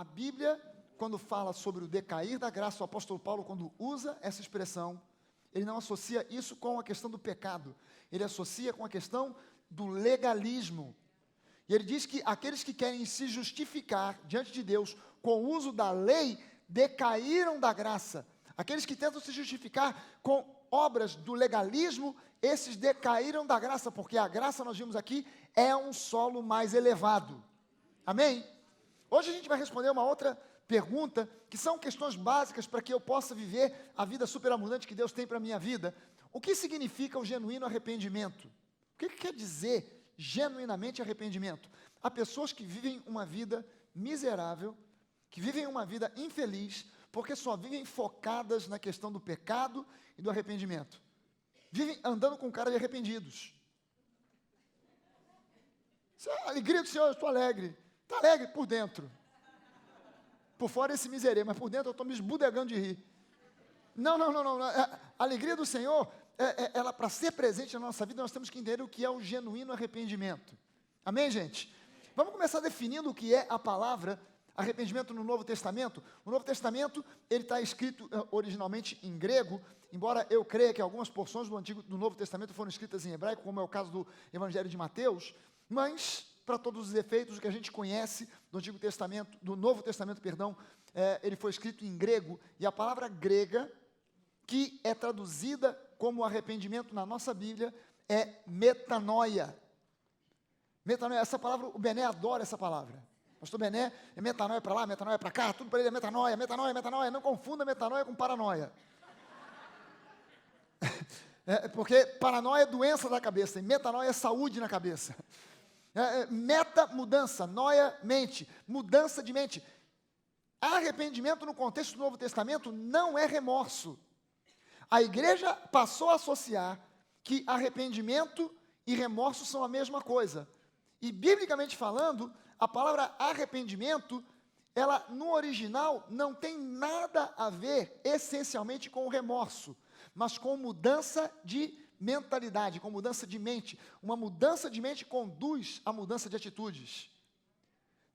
A Bíblia, quando fala sobre o decair da graça, o apóstolo Paulo, quando usa essa expressão, ele não associa isso com a questão do pecado, ele associa com a questão do legalismo. E ele diz que aqueles que querem se justificar diante de Deus com o uso da lei, decaíram da graça. Aqueles que tentam se justificar com obras do legalismo, esses decaíram da graça, porque a graça, nós vimos aqui, é um solo mais elevado. Amém? Hoje a gente vai responder uma outra pergunta, que são questões básicas para que eu possa viver a vida superabundante que Deus tem para a minha vida. O que significa o genuíno arrependimento? O que quer dizer genuinamente arrependimento? Há pessoas que vivem uma vida miserável, que vivem uma vida infeliz, porque só vivem focadas na questão do pecado e do arrependimento. Vivem andando com cara de arrependidos. Isso é a alegria do Senhor, eu estou alegre. Está alegre por dentro. Por fora esse miserê, mas por dentro eu estou me esbudegando de rir. Não. A alegria do Senhor, ela para ser presente na nossa vida, nós temos que entender o que é o genuíno arrependimento. Amém, gente? Vamos começar definindo o que é a palavra arrependimento no Novo Testamento. O Novo Testamento, ele está escrito originalmente em grego, embora eu creia que algumas porções do Novo Testamento foram escritas em hebraico, como é o caso do Evangelho de Mateus, mas, para todos os efeitos, o que a gente conhece do Antigo Testamento, do Novo Testamento, ele foi escrito em grego, e a palavra grega, que é traduzida como arrependimento na nossa Bíblia, é metanoia. Metanoia, essa palavra, o Bené adora essa palavra. Pastor Bené, é metanoia para lá, metanoia para cá, tudo para ele é metanoia, não confunda metanoia com paranoia. Porque paranoia é doença da cabeça, e metanoia é saúde na cabeça. Meta, mudança, noia, mente, mudança de mente. Arrependimento no contexto do Novo Testamento não é remorso. A igreja passou a associar que arrependimento e remorso são a mesma coisa. E biblicamente falando, a palavra arrependimento, ela no original não tem nada a ver essencialmente com o remorso, mas com mudança de mentalidade, com mudança de mente. Uma mudança de mente conduz à mudança de atitudes.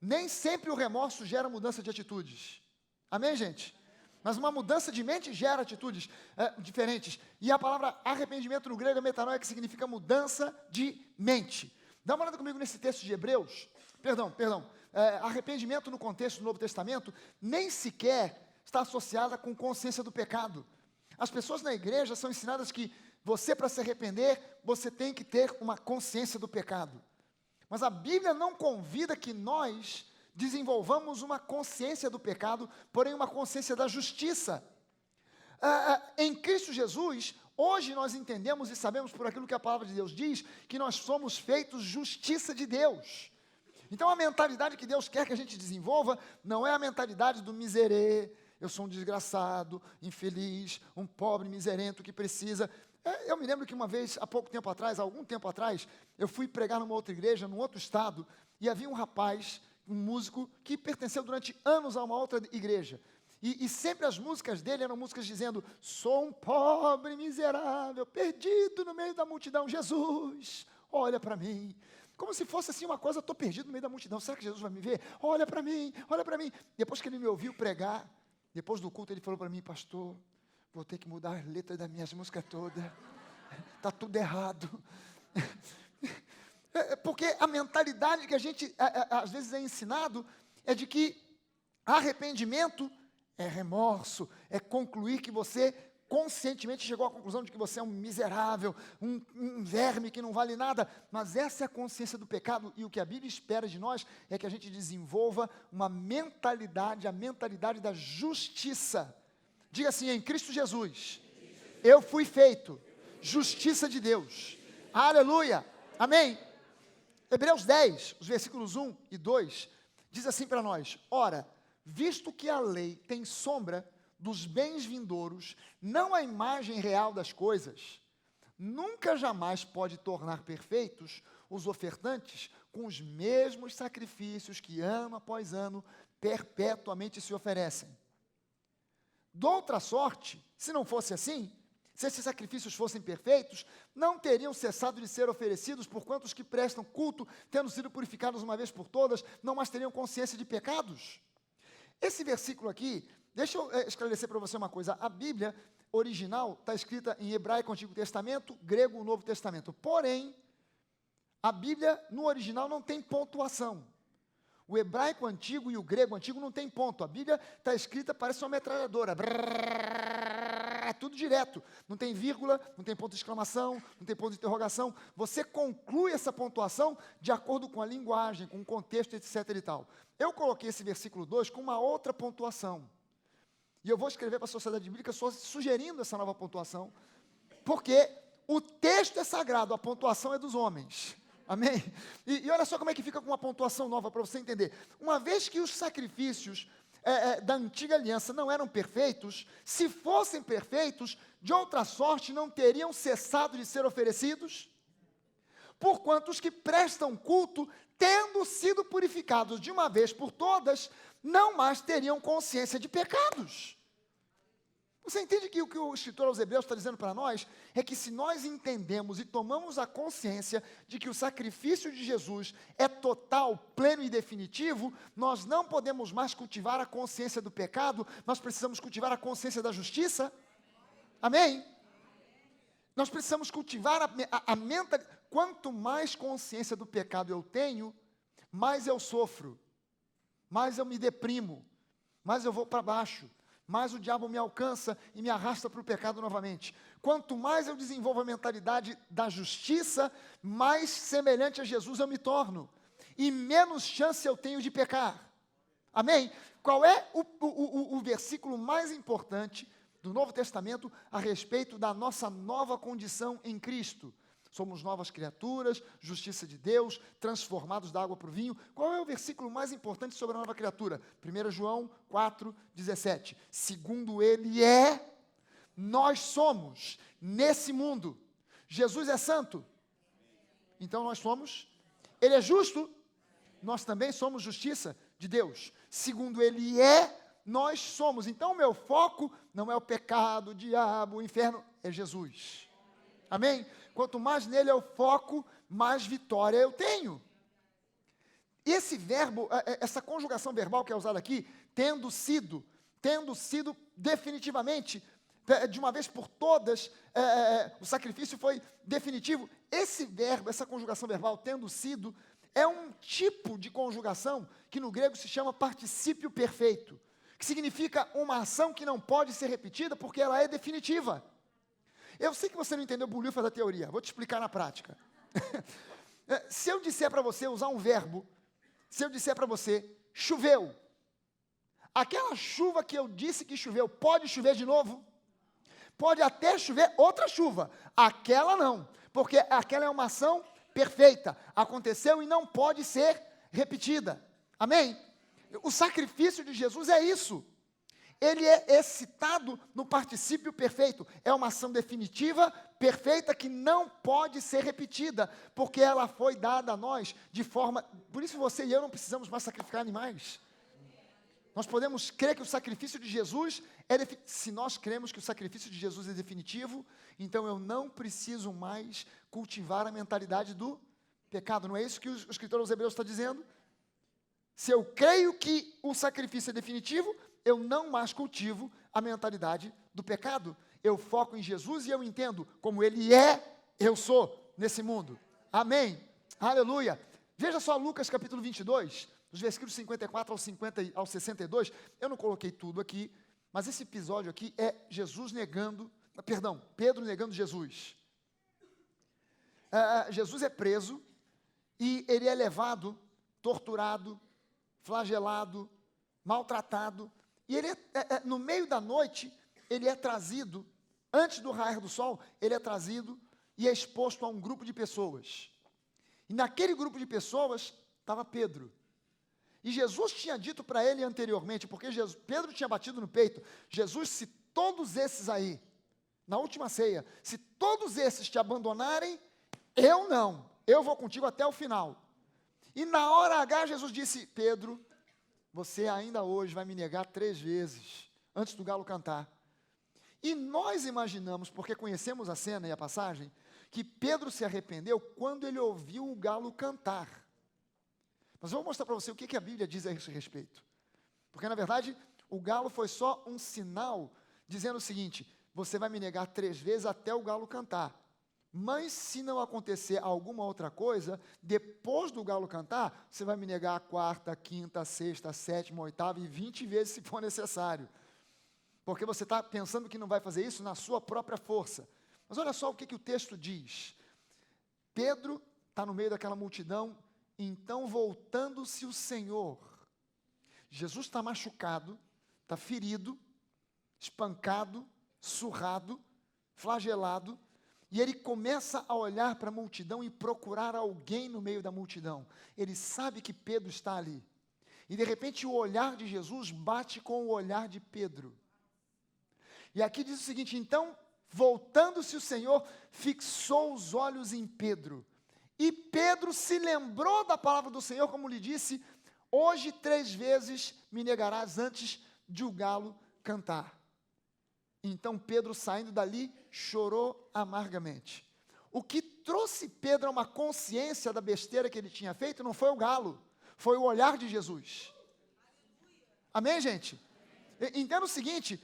Nem sempre o remorso gera mudança de atitudes. Amém, gente? Mas uma mudança de mente gera atitudes diferentes. E a palavra arrependimento no grego é metanoia, que significa mudança de mente. Dá uma olhada comigo nesse texto de Hebreus. Arrependimento no contexto do Novo Testamento nem sequer está associada com consciência do pecado. As pessoas na igreja são ensinadas que você, para se arrepender, você tem que ter uma consciência do pecado. Mas a Bíblia não convida que nós desenvolvamos uma consciência do pecado, porém uma consciência da justiça. Em Cristo Jesus, hoje nós entendemos e sabemos por aquilo que a palavra de Deus diz, que nós somos feitos justiça de Deus. Então a mentalidade que Deus quer que a gente desenvolva não é a mentalidade do miserê, eu sou um desgraçado, infeliz, um pobre miserento que precisa. Eu me lembro que uma vez, algum tempo atrás, eu fui pregar numa outra igreja, num outro estado, e havia um rapaz, um músico, que pertenceu durante anos a uma outra igreja. E sempre as músicas dele eram músicas dizendo: sou um pobre miserável, perdido no meio da multidão, Jesus, olha para mim. Como se fosse assim uma coisa, estou perdido no meio da multidão, será que Jesus vai me ver? Olha para mim, olha para mim. Depois que ele me ouviu pregar, depois do culto ele falou para mim: pastor, vou ter que mudar as letras das minhas músicas todas, está tudo errado. Porque a mentalidade que a gente às vezes é ensinado é de que arrependimento é remorso, é concluir que você conscientemente chegou à conclusão de que você é um miserável, um verme que não vale nada, mas essa é a consciência do pecado, e o que a Bíblia espera de nós é que a gente desenvolva uma mentalidade, a mentalidade da justiça. Diga assim: em Cristo Jesus, eu fui feito justiça de Deus. Aleluia, amém. Hebreus 10, os versículos 1 e 2, diz assim para nós: ora, visto que a lei tem sombra dos bens vindouros, não a imagem real das coisas, nunca jamais pode tornar perfeitos os ofertantes com os mesmos sacrifícios que ano após ano perpetuamente se oferecem. De outra sorte, se não fosse assim, se esses sacrifícios fossem perfeitos, não teriam cessado de ser oferecidos, porquanto os que prestam culto, tendo sido purificados uma vez por todas, não mais teriam consciência de pecados. Esse versículo aqui, deixa eu esclarecer para você uma coisa. A Bíblia original está escrita em hebraico, Antigo Testamento, grego, Novo Testamento. Porém, a Bíblia no original não tem pontuação. O hebraico antigo e o grego antigo não tem ponto. A Bíblia está escrita, parece uma metralhadora. É tudo direto. Não tem vírgula, não tem ponto de exclamação, não tem ponto de interrogação. Você conclui essa pontuação de acordo com a linguagem, com o contexto, etc. e tal. Eu coloquei esse versículo 2 com uma outra pontuação. E eu vou escrever para a Sociedade Bíblica sugerindo essa nova pontuação, porque o texto é sagrado, a pontuação é dos homens. Amém? E olha só como é que fica com uma pontuação nova para você entender. Uma vez que os sacrifícios da antiga aliança não eram perfeitos, se fossem perfeitos, de outra sorte não teriam cessado de ser oferecidos, porquanto os que prestam culto, tendo sido purificados de uma vez por todas, não mais teriam consciência de pecados. Você entende que o que o escritor aos Hebreus está dizendo para nós é que se nós entendemos e tomamos a consciência de que o sacrifício de Jesus é total, pleno e definitivo, nós não podemos mais cultivar a consciência do pecado, nós precisamos cultivar a consciência da justiça. Amém? Nós precisamos cultivar a mentalidade. Quanto mais consciência do pecado eu tenho, mais eu sofro, mais eu me deprimo, mais eu vou para baixo, mais o diabo me alcança e me arrasta para o pecado novamente. Quanto mais eu desenvolvo a mentalidade da justiça, mais semelhante a Jesus eu me torno, e menos chance eu tenho de pecar. Amém? Qual é o versículo mais importante do Novo Testamento a respeito da nossa nova condição em Cristo? Somos novas criaturas, justiça de Deus, transformados da água para o vinho. Qual é o versículo mais importante sobre a nova criatura? 1 João 4,17. Segundo ele nós somos nesse mundo. Jesus é santo, então nós somos. Ele é justo, nós também somos justiça de Deus. Segundo ele nós somos. Então o meu foco não é o pecado, o diabo, o inferno, é Jesus. Amém? Quanto mais nele eu foco, mais vitória eu tenho. Esse verbo, essa conjugação verbal que é usada aqui, tendo sido definitivamente, de uma vez por todas, o sacrifício foi definitivo. Esse verbo, essa conjugação verbal, tendo sido, é um tipo de conjugação que no grego se chama particípio perfeito, que significa uma ação que não pode ser repetida porque ela é definitiva. Eu sei que você não entendeu bolhufas da teoria, vou te explicar na prática. Se eu disser para você usar um verbo, se eu disser para você, choveu, aquela chuva que eu disse que choveu, pode chover de novo? Pode até chover outra chuva, aquela não, porque aquela é uma ação perfeita, aconteceu e não pode ser repetida. Amém? O sacrifício de Jesus é isso. Ele é excitado no particípio perfeito. É uma ação definitiva, perfeita, que não pode ser repetida, porque ela foi dada a nós de forma... Por isso você e eu não precisamos mais sacrificar animais. Nós podemos crer que o sacrifício de Jesus se nós cremos que o sacrifício de Jesus é definitivo, então eu não preciso mais cultivar a mentalidade do pecado. Não é isso que o escritor aos Hebreus está dizendo? Se eu creio que o sacrifício é definitivo, eu não mais cultivo a mentalidade do pecado. Eu foco em Jesus e eu entendo como Ele eu sou nesse mundo. Amém? Aleluia. Veja só Lucas capítulo 22, dos versículos 54 ao 62. Eu não coloquei tudo aqui, mas esse episódio aqui é Pedro negando Jesus. Jesus é preso e ele é levado, torturado, flagelado, maltratado. E ele no meio da noite, ele é trazido, antes do raiar do sol, ele é trazido e é exposto a um grupo de pessoas. E naquele grupo de pessoas estava Pedro. E Jesus tinha dito para ele anteriormente, porque Pedro tinha batido no peito, Jesus, se todos esses aí, na última ceia, se todos esses te abandonarem, eu não, eu vou contigo até o final. E na hora H, Jesus disse, Pedro, você ainda hoje vai me negar 3 vezes, antes do galo cantar. E nós imaginamos, porque conhecemos a cena e a passagem, que Pedro se arrependeu quando ele ouviu o galo cantar. Mas eu vou mostrar para você o que a Bíblia diz a esse respeito. Porque, na verdade, o galo foi só um sinal dizendo o seguinte: você vai me negar 3 vezes até o galo cantar. Mas se não acontecer alguma outra coisa, depois do galo cantar, você vai me negar a 4ª, 5ª, 6ª, 7ª, 8ª e 20 vezes se for necessário. Porque você está pensando que não vai fazer isso na sua própria força. Mas olha só o que o texto diz. Pedro está no meio daquela multidão, então voltando-se o Senhor. Jesus está machucado, está ferido, espancado, surrado, flagelado, e ele começa a olhar para a multidão e procurar alguém no meio da multidão. Ele sabe que Pedro está ali. E de repente o olhar de Jesus bate com o olhar de Pedro. E aqui diz o seguinte: então, voltando-se o Senhor, fixou os olhos em Pedro. E Pedro se lembrou da palavra do Senhor, como lhe disse: hoje 3 vezes me negarás antes de o galo cantar. Então Pedro, saindo dali, chorou amargamente. O que trouxe Pedro a uma consciência da besteira que ele tinha feito não foi o galo, foi o olhar de Jesus. Amém, gente? Entenda o seguinte,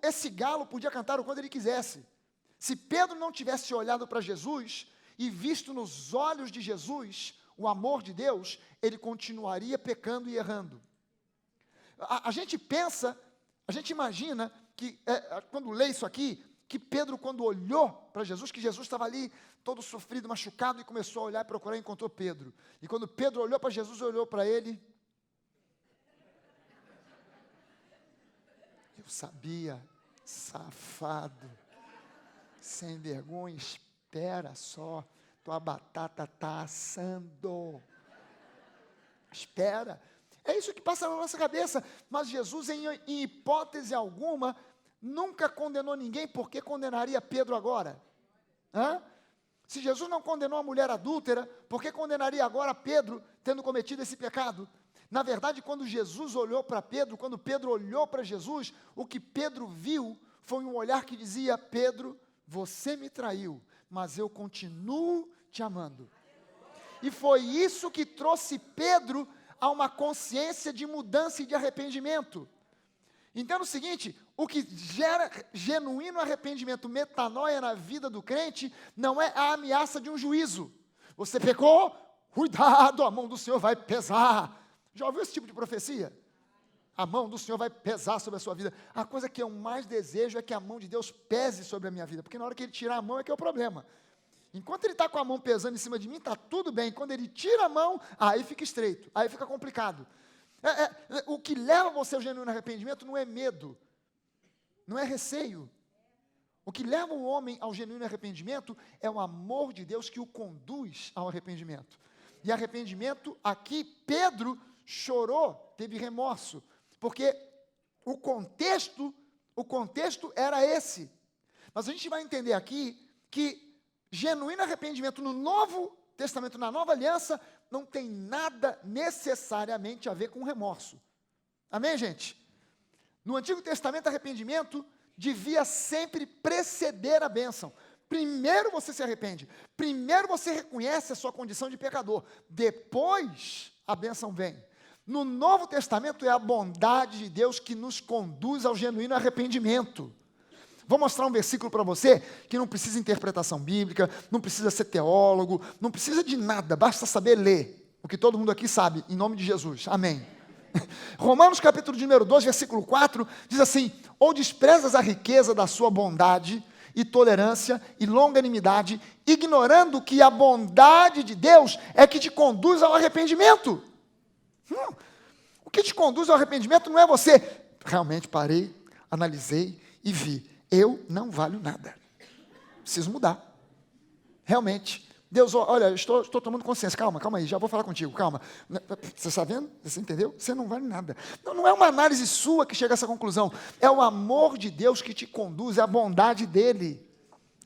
esse galo podia cantar o quanto ele quisesse. Se Pedro não tivesse olhado para Jesus e visto nos olhos de Jesus o amor de Deus, ele continuaria pecando e errando. A gente pensa, a gente imagina que, quando lê isso aqui, que Pedro, quando olhou para Jesus, que Jesus estava ali, todo sofrido, machucado, e começou a olhar e procurar e encontrou Pedro. E quando Pedro olhou para Jesus, olhou para ele. Eu sabia, safado, sem vergonha, espera só, tua batata está assando. Espera. É isso que passa na nossa cabeça. Mas Jesus, em hipótese alguma, nunca condenou ninguém. Por que condenaria Pedro agora? Se Jesus não condenou a mulher adúltera, por que condenaria agora Pedro, tendo cometido esse pecado? Na verdade, quando Jesus olhou para Pedro, quando Pedro olhou para Jesus, o que Pedro viu foi um olhar que dizia: Pedro, você me traiu, mas eu continuo te amando. E foi isso que trouxe Pedro a uma consciência de mudança e de arrependimento. Entenda o seguinte: o que gera genuíno arrependimento, metanoia na vida do crente, não é a ameaça de um juízo. Você pecou? Cuidado, a mão do Senhor vai pesar. Já ouviu esse tipo de profecia? A mão do Senhor vai pesar sobre a sua vida. A coisa que eu mais desejo é que a mão de Deus pese sobre a minha vida, porque na hora que Ele tirar a mão é que é o problema. Enquanto Ele está com a mão pesando em cima de mim, está tudo bem. Quando Ele tira a mão, aí fica estreito, aí fica complicado. O que leva você ao genuíno arrependimento não é medo, não é receio. O que leva o homem ao genuíno arrependimento é o amor de Deus que o conduz ao arrependimento. E arrependimento, aqui, Pedro chorou, teve remorso, porque o contexto era esse. Mas a gente vai entender aqui que genuíno arrependimento no Novo Testamento, na Nova Aliança, não tem nada necessariamente a ver com remorso. Amém, gente? No Antigo Testamento, arrependimento devia sempre preceder a bênção. Primeiro você se arrepende, primeiro você reconhece a sua condição de pecador, depois a bênção vem. No Novo Testamento é a bondade de Deus que nos conduz ao genuíno arrependimento. Vou mostrar um versículo para você que não precisa interpretação bíblica, não precisa ser teólogo, não precisa de nada, basta saber ler, o que todo mundo aqui sabe, em nome de Jesus, amém. Romanos capítulo de número 2, versículo 4, diz assim: ou desprezas a riqueza da sua bondade e tolerância e longanimidade, ignorando que a bondade de Deus é que te conduz ao arrependimento. O que te conduz ao arrependimento não é você, realmente parei, analisei e vi, eu não valho nada, preciso mudar, realmente, Deus, olha, estou tomando consciência, calma aí, já vou falar contigo, calma, você está vendo, você entendeu? Você não vale nada, não é uma análise sua que chega a essa conclusão, é o amor de Deus que te conduz, é a bondade dEle,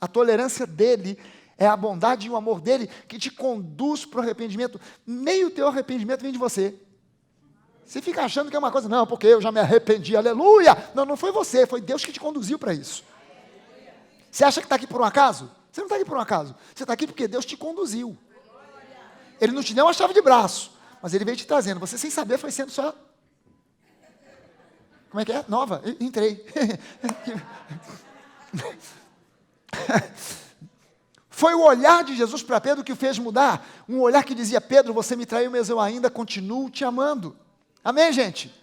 a tolerância dEle, é a bondade e o amor dEle que te conduz para o arrependimento, nem o teu arrependimento vem de você. Você fica achando que é uma coisa, não, porque eu já me arrependi, aleluia. Não foi você, foi Deus que te conduziu para isso. Você acha que está aqui por um acaso? Você não está aqui por um acaso. Você está aqui porque Deus te conduziu. Ele não te deu uma chave de braço, mas Ele veio te trazendo. Você sem saber foi sendo só Como é que é? Nova? Entrei. Foi o olhar de Jesus para Pedro que o fez mudar. Um olhar que dizia: Pedro, você me traiu, mas eu ainda continuo te amando. Amém, gente?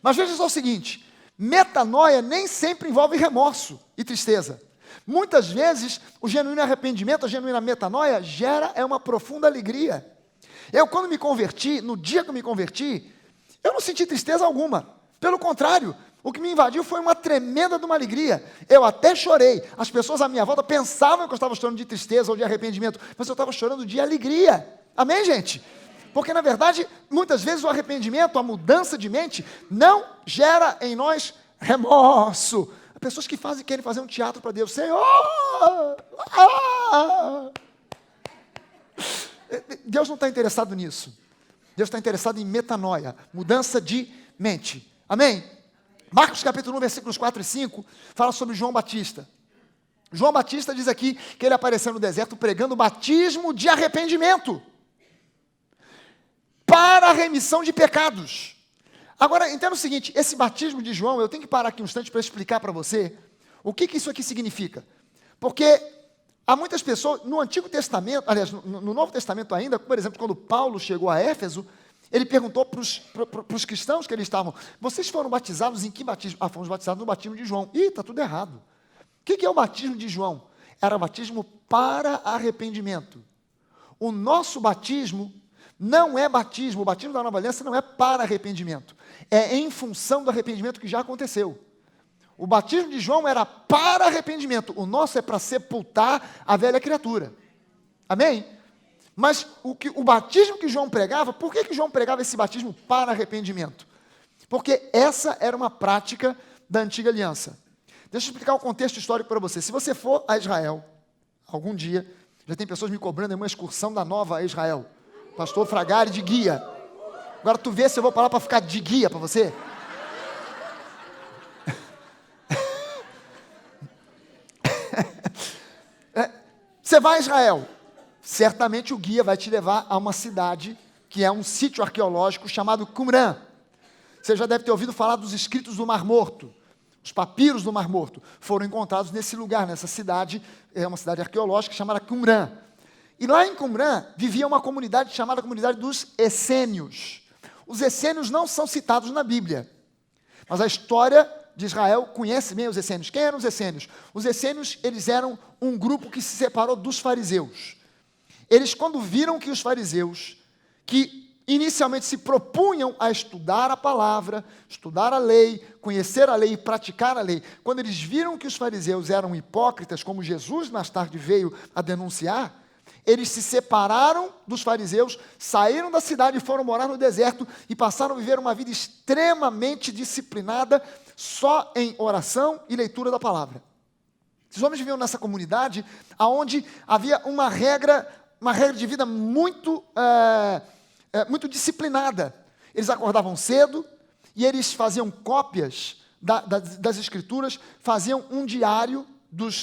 Mas veja só o seguinte: metanoia nem sempre envolve remorso e tristeza. Muitas vezes, o genuíno arrependimento, a genuína metanoia, gera uma profunda alegria. Eu, quando me converti, no dia que eu me converti, eu não senti tristeza alguma. Pelo contrário, o que me invadiu foi uma tremenda de uma alegria. Eu até chorei. As pessoas à minha volta pensavam que eu estava chorando de tristeza ou de arrependimento, mas eu estava chorando de alegria. Amém, gente? Porque, na verdade, muitas vezes o arrependimento, a mudança de mente, não gera em nós remorso. Há pessoas que querem fazer um teatro para Deus. Senhor! Deus não está interessado nisso. Deus está interessado em metanoia, mudança de mente. Amém? Marcos capítulo 1, versículos 4 e 5, fala sobre João Batista. João Batista diz aqui que ele apareceu no deserto pregando o batismo de arrependimento para a remissão de pecados. Agora, entenda o seguinte: esse batismo de João, eu tenho que parar aqui um instante para explicar para você o que isso aqui significa. Porque há muitas pessoas, no Antigo Testamento, aliás, no Novo Testamento ainda, por exemplo, quando Paulo chegou a Éfeso, ele perguntou para os cristãos que eles estavam: vocês foram batizados em que batismo? Ah, fomos batizados no batismo de João. Ih, está tudo errado. O que é o batismo de João? Era batismo para arrependimento. O nosso batismo não é batismo, o batismo da Nova Aliança não é para arrependimento. É em função do arrependimento que já aconteceu. O batismo de João era para arrependimento. O nosso é para sepultar a velha criatura. Amém? Mas o batismo que João pregava, por que João pregava esse batismo para arrependimento? Porque essa era uma prática da antiga aliança. Deixa eu explicar o contexto histórico para você. Se você for a Israel, algum dia, já tem pessoas me cobrando em uma excursão da Nova a Israel. Pastor Fragari de guia. Agora tu vê se eu vou parar para ficar de guia para você. Você vai a Israel. Certamente o guia vai te levar a uma cidade que é um sítio arqueológico chamado Qumran. Você já deve ter ouvido falar dos escritos do Mar Morto. Os papiros do Mar Morto foram encontrados nesse lugar, nessa cidade, é uma cidade arqueológica chamada Qumran. E lá em Qumran vivia uma comunidade chamada comunidade dos essênios. Os essênios não são citados na Bíblia, mas a história de Israel conhece bem os essênios. Quem eram os essênios? Os essênios, eles eram um grupo que se separou dos fariseus. Eles, quando viram que os fariseus, que inicialmente se propunham a estudar a palavra, estudar a lei, conhecer a lei e praticar a lei, quando eles viram que os fariseus eram hipócritas, como Jesus mais tarde veio a denunciar, eles se separaram dos fariseus, saíram da cidade e foram morar no deserto e passaram a viver uma vida extremamente disciplinada, só em oração e leitura da palavra. Esses homens viviam nessa comunidade onde havia uma regra de vida muito disciplinada. Eles acordavam cedo e eles faziam cópias das escrituras, faziam um diário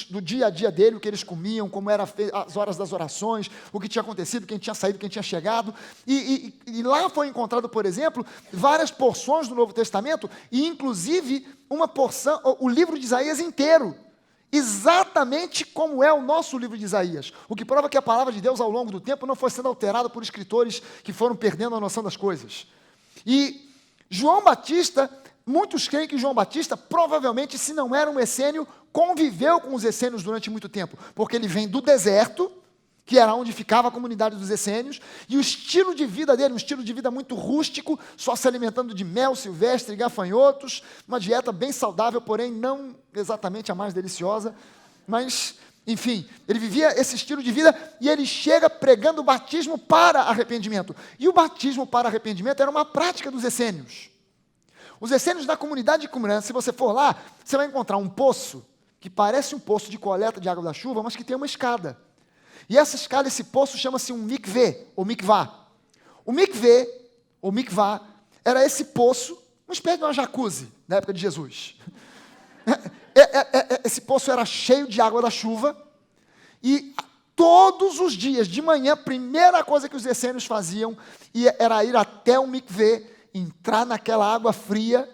do dia a dia dele, o que eles comiam, como eram as horas das orações, o que tinha acontecido, quem tinha saído, quem tinha chegado. E lá foi encontrado, por exemplo, várias porções do Novo Testamento, e inclusive uma porção, o livro de Isaías inteiro, exatamente como é o nosso livro de Isaías, o que prova que a palavra de Deus ao longo do tempo não foi sendo alterada por escritores que foram perdendo a noção das coisas. E João Batista, muitos creem que João Batista, provavelmente, se não era um essênio, conviveu com os essênios durante muito tempo, porque ele vem do deserto, que era onde ficava a comunidade dos essênios, e o estilo de vida dele, um estilo de vida muito rústico, só se alimentando de mel silvestre e gafanhotos, uma dieta bem saudável, porém não exatamente a mais deliciosa, mas, enfim, ele vivia esse estilo de vida, e ele chega pregando o batismo para arrependimento. E o batismo para arrependimento era uma prática dos essênios. Os essênios da comunidade de Qumran, se você for lá, você vai encontrar um poço, que parece um poço de coleta de água da chuva, mas que tem uma escada. E essa escada, esse poço, chama-se um mikveh, ou mikvah. O mikveh, ou mikvah, era esse poço, uma espécie de uma jacuzzi, na época de Jesus. Esse poço era cheio de água da chuva, e todos os dias, de manhã, a primeira coisa que os essênios faziam era ir até o mikveh, entrar naquela água fria,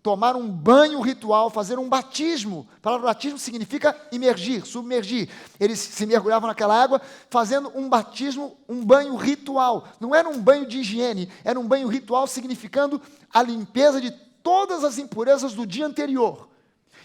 tomar um banho ritual, fazer um batismo. A palavra batismo significa imergir, submergir. Eles se mergulhavam naquela água, fazendo um batismo, um banho ritual. Não era um banho de higiene, era um banho ritual, significando a limpeza de todas as impurezas do dia anterior.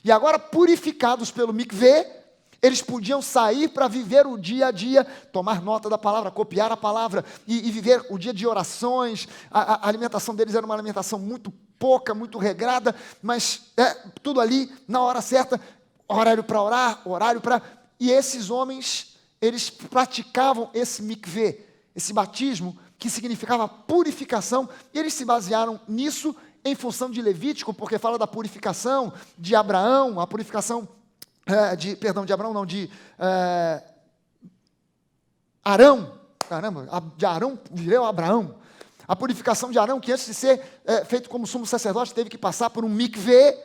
E agora, purificados pelo mikvê, eles podiam sair para viver o dia a dia, tomar nota da palavra, copiar a palavra e viver o dia de orações. A alimentação deles era uma alimentação muito pouca, muito regrada, mas tudo ali na hora certa, horário para orar, horário para... E esses homens, eles praticavam esse mikvê, esse batismo, que significava purificação, e eles se basearam nisso em função de Levítico, porque fala da purificação de Abraão, a purificação... de Abraão não, de Arão, de Arão virou Abraão, a purificação de Arão, que antes de ser feito como sumo sacerdote, teve que passar por um mikvê,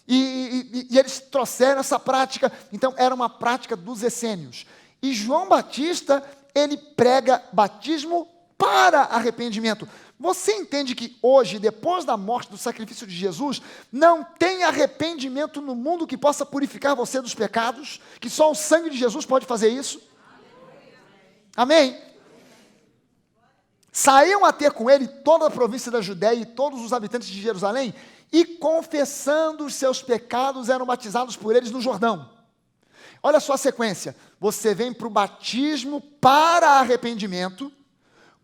e eles trouxeram essa prática, então era uma prática dos essênios, e João Batista, ele prega batismo para arrependimento. Você entende que hoje, depois da morte, do sacrifício de Jesus, não tem arrependimento no mundo que possa purificar você dos pecados? Que só o sangue de Jesus pode fazer isso? Amém? Saíam a ter com ele toda a província da Judéia e todos os habitantes de Jerusalém, e confessando os seus pecados, eram batizados por eles no Jordão. Olha só a sequência. Você vem para o batismo para arrependimento,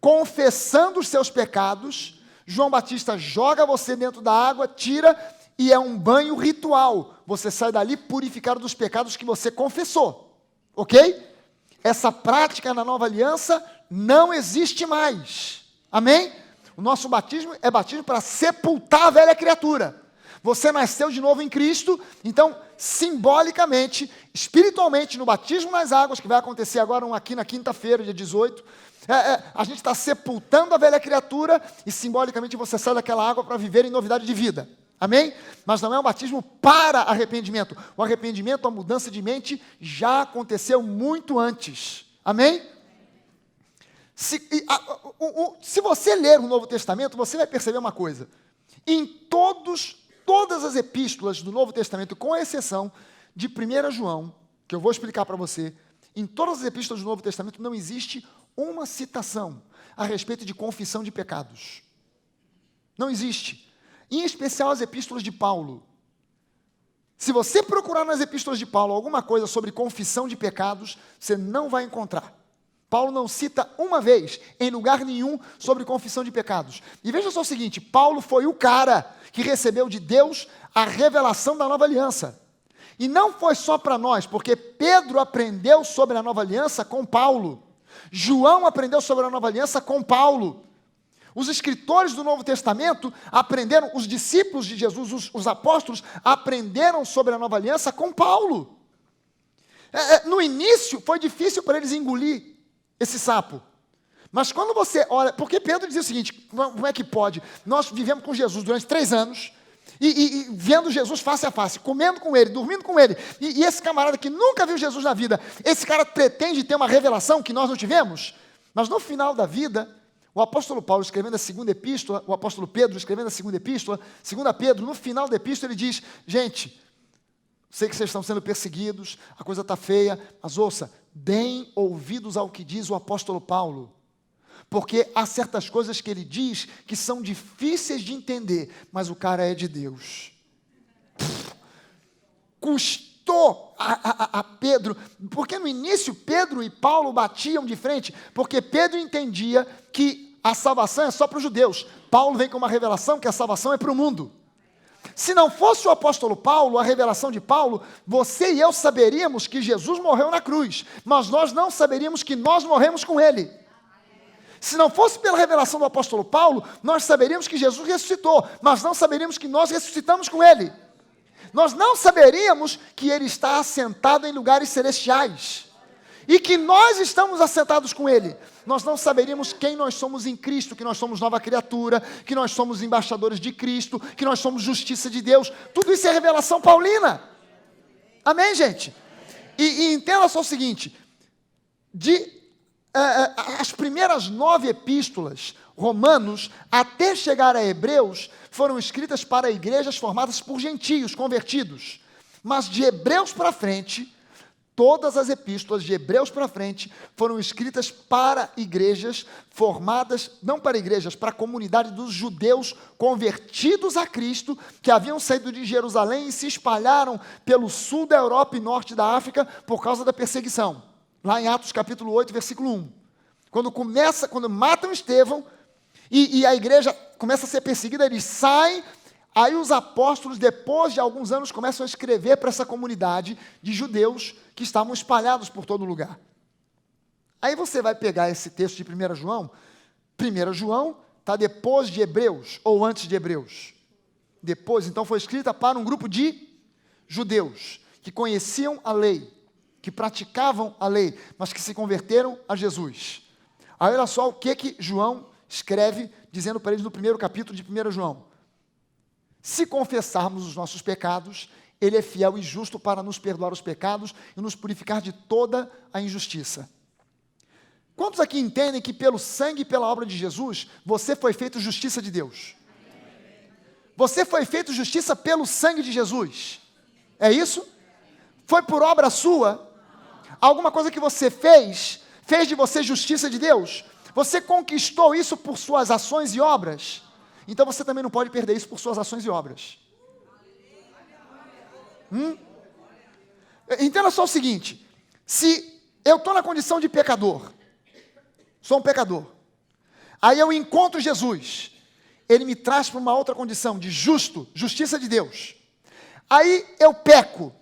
confessando os seus pecados, João Batista joga você dentro da água, tira, e é um banho ritual. Você sai dali purificado dos pecados que você confessou. Ok? Essa prática na nova aliança não existe mais. Amém? O nosso batismo é batismo para sepultar a velha criatura. Você nasceu de novo em Cristo, então, simbolicamente, espiritualmente, no batismo nas águas, que vai acontecer agora aqui na quinta-feira, dia 18, a gente está sepultando a velha criatura e simbolicamente você sai daquela água para viver em novidade de vida. Amém? Mas não é um batismo para arrependimento. O arrependimento, a mudança de mente, já aconteceu muito antes. Amém? Se você ler o Novo Testamento, você vai perceber uma coisa. Em todas as epístolas do Novo Testamento, com exceção de 1 João, que eu vou explicar para você, em todas as epístolas do Novo Testamento não existe uma citação a respeito de confissão de pecados. Não existe. Em especial as epístolas de Paulo. Se você procurar nas epístolas de Paulo alguma coisa sobre confissão de pecados, você não vai encontrar. Paulo não cita uma vez, em lugar nenhum, sobre confissão de pecados. E veja só o seguinte, Paulo foi o cara que recebeu de Deus a revelação da nova aliança. E não foi só para nós, porque Pedro aprendeu sobre a nova aliança com Paulo. João aprendeu sobre a nova aliança com Paulo. Os escritores do Novo Testamento aprenderam, os discípulos de Jesus, os apóstolos, aprenderam sobre a nova aliança com Paulo. No início foi difícil para eles engolir esse sapo. Mas quando você olha, porque Pedro dizia o seguinte, como é que pode? Nós vivemos com Jesus durante 3 anos, e vendo Jesus face a face, comendo com ele, dormindo com ele, e esse camarada que nunca viu Jesus na vida, esse cara pretende ter uma revelação que nós não tivemos? Mas no final da vida, o apóstolo Paulo escrevendo a segunda epístola, o apóstolo Pedro escrevendo a segunda epístola, 2 Pedro, no final da epístola ele diz, gente, sei que vocês estão sendo perseguidos, a coisa está feia, mas ouça, deem ouvidos ao que diz o apóstolo Paulo, porque há certas coisas que ele diz que são difíceis de entender, mas o cara é de Deus. Custou a Pedro, porque no início Pedro e Paulo batiam de frente, porque Pedro entendia que a salvação é só para os judeus. Paulo vem com uma revelação que a salvação é para o mundo. Se não fosse o apóstolo Paulo, a revelação de Paulo, você e eu saberíamos que Jesus morreu na cruz, mas nós não saberíamos que nós morremos com ele. Se não fosse pela revelação do apóstolo Paulo, nós saberíamos que Jesus ressuscitou, mas não saberíamos que nós ressuscitamos com ele. Nós não saberíamos que ele está assentado em lugares celestiais e que nós estamos assentados com ele. Nós não saberíamos quem nós somos em Cristo, que nós somos nova criatura, que nós somos embaixadores de Cristo, que nós somos justiça de Deus. Tudo isso é revelação paulina. Amém, gente? E entenda só o seguinte, as primeiras 9 epístolas, Romanos, até chegar a Hebreus, foram escritas para igrejas formadas por gentios, convertidos. Mas de Hebreus para frente, todas as epístolas de Hebreus para frente foram escritas para igrejas formadas, não para igrejas, para a comunidade dos judeus convertidos a Cristo, que haviam saído de Jerusalém e se espalharam pelo sul da Europa e norte da África por causa da perseguição. Lá em Atos capítulo 8, versículo 1. Quando matam Estevão, e a igreja começa a ser perseguida, eles saem. Aí os apóstolos, depois de alguns anos, começam a escrever para essa comunidade de judeus que estavam espalhados por todo lugar. Aí você vai pegar esse texto de 1 João. 1 João está depois de Hebreus ou antes de Hebreus? Depois, então foi escrita para um grupo de judeus que conheciam a lei, que praticavam a lei, mas que se converteram a Jesus. Aí olha só o que João escreve, dizendo para eles no primeiro capítulo de 1 João. Se confessarmos os nossos pecados, Ele é fiel e justo para nos perdoar os pecados e nos purificar de toda a injustiça. Quantos aqui entendem que pelo sangue e pela obra de Jesus, você foi feito justiça de Deus? Você foi feito justiça pelo sangue de Jesus. É isso? Foi por obra sua? Alguma coisa que você fez de você justiça de Deus? Você conquistou isso por suas ações e obras? Então você também não pode perder isso por suas ações e obras. Entenda só o seguinte: se eu estou na condição de pecador, sou um pecador, aí eu encontro Jesus, Ele me traz para uma outra condição de justo, justiça de Deus. Aí eu peco.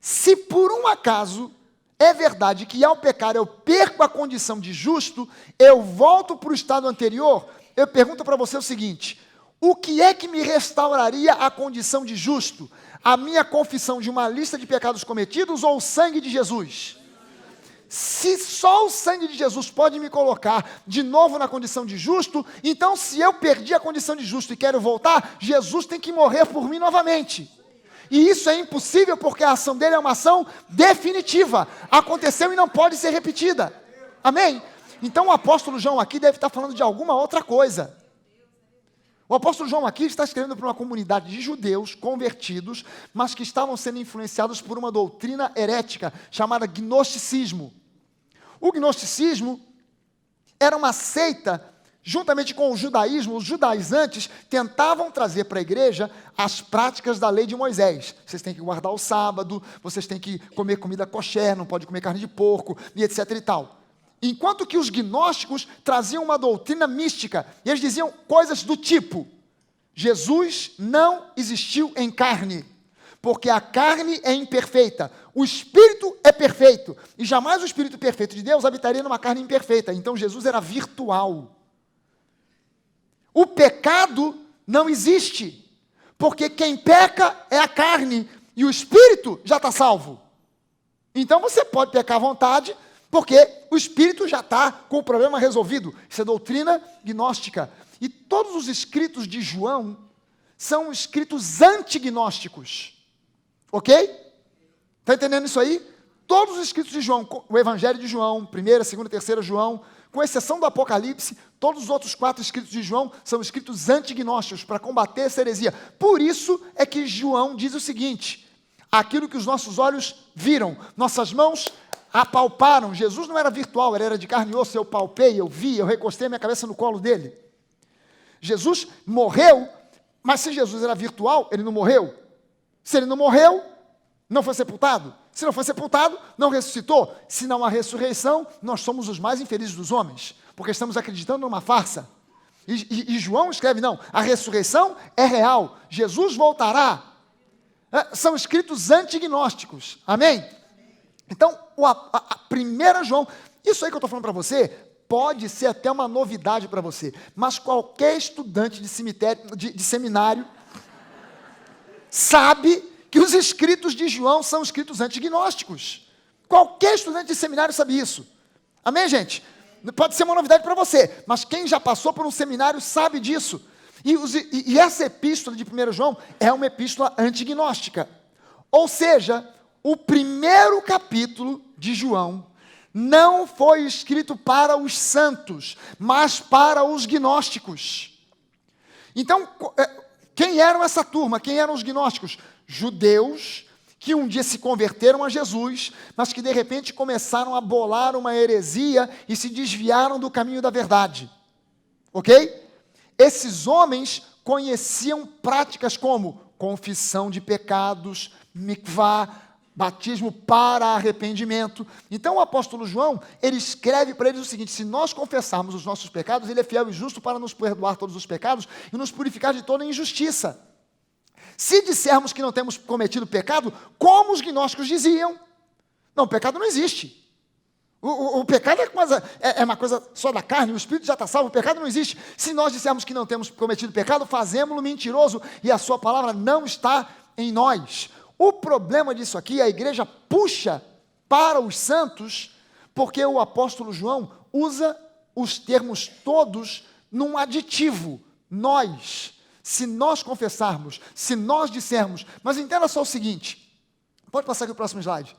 Se por um acaso é verdade que ao pecar eu perco a condição de justo, eu volto para o estado anterior. Eu pergunto para você o seguinte: o que é que me restauraria a condição de justo? A minha confissão de uma lista de pecados cometidos ou o sangue de Jesus? Se só o sangue de Jesus pode me colocar de novo na condição de justo, então se eu perdi a condição de justo e quero voltar, Jesus tem que morrer por mim novamente. E isso é impossível porque a ação dele é uma ação definitiva. Aconteceu e não pode ser repetida. Amém? Então o apóstolo João aqui deve estar falando de alguma outra coisa. O apóstolo João aqui está escrevendo para uma comunidade de judeus convertidos, mas que estavam sendo influenciados por uma doutrina herética chamada gnosticismo. O gnosticismo era uma seita, juntamente com o judaísmo. Os judaizantes tentavam trazer para a igreja as práticas da lei de Moisés. Vocês têm que guardar o sábado, vocês têm que comer comida kosher, não pode comer carne de porco, e etc e tal. Enquanto que os gnósticos traziam uma doutrina mística, e eles diziam coisas do tipo: Jesus não existiu em carne, porque a carne é imperfeita, o Espírito é perfeito, e jamais o Espírito perfeito de Deus habitaria numa carne imperfeita. Então Jesus era virtual. O pecado não existe, porque quem peca é a carne, e o Espírito já está salvo. Então você pode pecar à vontade, porque o Espírito já está com o problema resolvido. Isso é doutrina gnóstica. E todos os escritos de João são escritos antignósticos. Ok? Está entendendo isso aí? Todos os escritos de João, o Evangelho de João, 1ª, 2ª, 3ª João, com exceção do Apocalipse, todos os outros 4 escritos de João são escritos antignósticos, para combater essa heresia. Por isso é que João diz o seguinte: aquilo que os nossos olhos viram, nossas mãos apalparam. Jesus não era virtual, ele era de carne e osso. Eu palpei, eu vi, eu recostei a minha cabeça no colo dele. Jesus morreu, mas se Jesus era virtual, ele não morreu. Se ele não morreu, não foi sepultado. Se não foi sepultado, não ressuscitou. Se não há ressurreição, nós somos os mais infelizes dos homens, porque estamos acreditando numa farsa. E João escreve: não, a ressurreição é real, Jesus voltará. São escritos antignósticos. Amém? Então, a 1 João, isso aí que eu estou falando para você, pode ser até uma novidade para você, mas qualquer estudante de seminário sabe que os escritos de João são escritos antignósticos. Qualquer estudante de seminário sabe isso. Amém, gente? Pode ser uma novidade para você, mas quem já passou por um seminário sabe disso. E essa epístola de 1 João é uma epístola antignóstica. Ou seja, o primeiro capítulo de João não foi escrito para os santos, mas para os gnósticos. Então, quem eram essa turma? Quem eram os gnósticos? Judeus que um dia se converteram a Jesus, mas que de repente começaram a bolar uma heresia e se desviaram do caminho da verdade. Ok? Esses homens conheciam práticas como confissão de pecados, mikvá, batismo para arrependimento. Então o apóstolo João, ele escreve para eles o seguinte: se nós confessarmos os nossos pecados, ele é fiel e justo para nos perdoar todos os pecados e nos purificar de toda injustiça. Se dissermos que não temos cometido pecado, como os gnósticos diziam, não, pecado não existe. O pecado é uma coisa só da carne, o espírito já está salvo, o pecado não existe. Se nós dissermos que não temos cometido pecado, fazemos-lo mentiroso e a sua palavra não está em nós. O problema disso aqui, a igreja puxa para os santos, porque o apóstolo João usa os termos todos num aditivo, nós. Se nós confessarmos, se nós dissermos, mas entenda só o seguinte, pode passar aqui o próximo slide.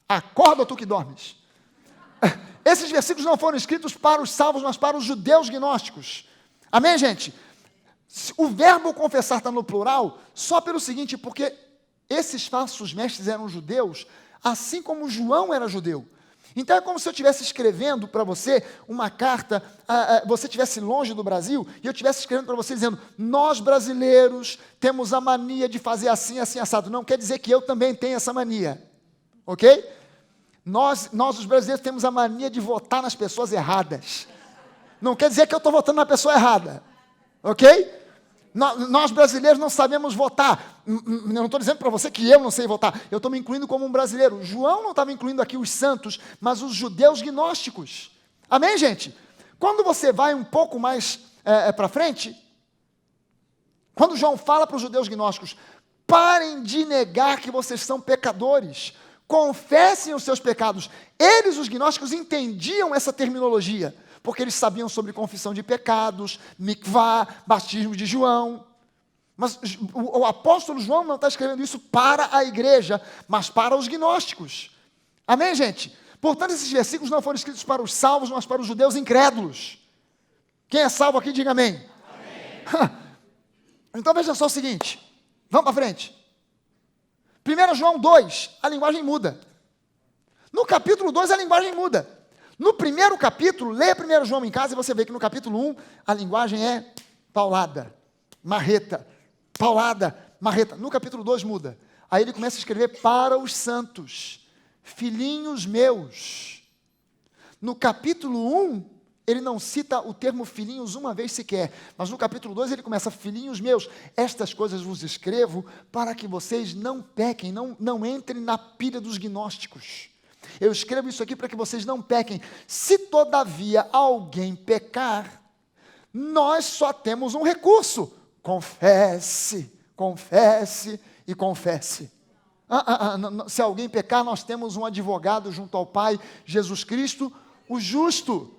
Acorda tu que dormes. Esses versículos não foram escritos para os salvos, mas para os judeus gnósticos. Amém, gente? O verbo confessar está no plural só pelo seguinte, porque esses falsos mestres eram judeus, assim como João era judeu. Então é como se eu estivesse escrevendo para você uma carta, você estivesse longe do Brasil, e eu estivesse escrevendo para você dizendo, nós brasileiros temos a mania de fazer assim, assim, assado. Não quer dizer que eu também tenho essa mania, ok? Nós os brasileiros temos a mania de votar nas pessoas erradas. Não quer dizer que eu estou votando na pessoa errada, ok? Nós brasileiros não sabemos votar. Eu não estou dizendo para você que eu não sei votar. Eu estou me incluindo como um brasileiro. João não estava incluindo aqui os santos, mas os judeus gnósticos. Amém, gente? Quando você vai um pouco mais para frente, quando João fala para os judeus gnósticos, parem de negar que vocês são pecadores, confessem os seus pecados. Eles, os gnósticos, entendiam essa terminologia, porque eles sabiam sobre confissão de pecados, mikvá, batismo de João. Mas o apóstolo João não está escrevendo isso para a igreja, mas para os gnósticos. Amém, gente? Portanto, esses versículos não foram escritos para os salvos, mas para os judeus incrédulos. Quem é salvo aqui, diga amém. Amém. Então veja só o seguinte, vamos para frente. 1 João 2, a linguagem muda. No capítulo 2, a linguagem muda. No primeiro capítulo, leia 1 João em casa e você vê que no capítulo 1, a linguagem é paulada, marreta, paulada, marreta. No capítulo 2 muda. Aí ele começa a escrever para os santos, filhinhos meus. No capítulo 1, ele não cita o termo filhinhos uma vez sequer, mas no capítulo 2 ele começa, filhinhos meus, estas coisas vos escrevo para que vocês não pequem, não entrem na pilha dos gnósticos. Eu escrevo isso aqui para que vocês não pequem. Se todavia alguém pecar, nós só temos um recurso. Confesse, confesse e confesse. Se alguém pecar, nós temos um advogado junto ao Pai, Jesus Cristo, o justo.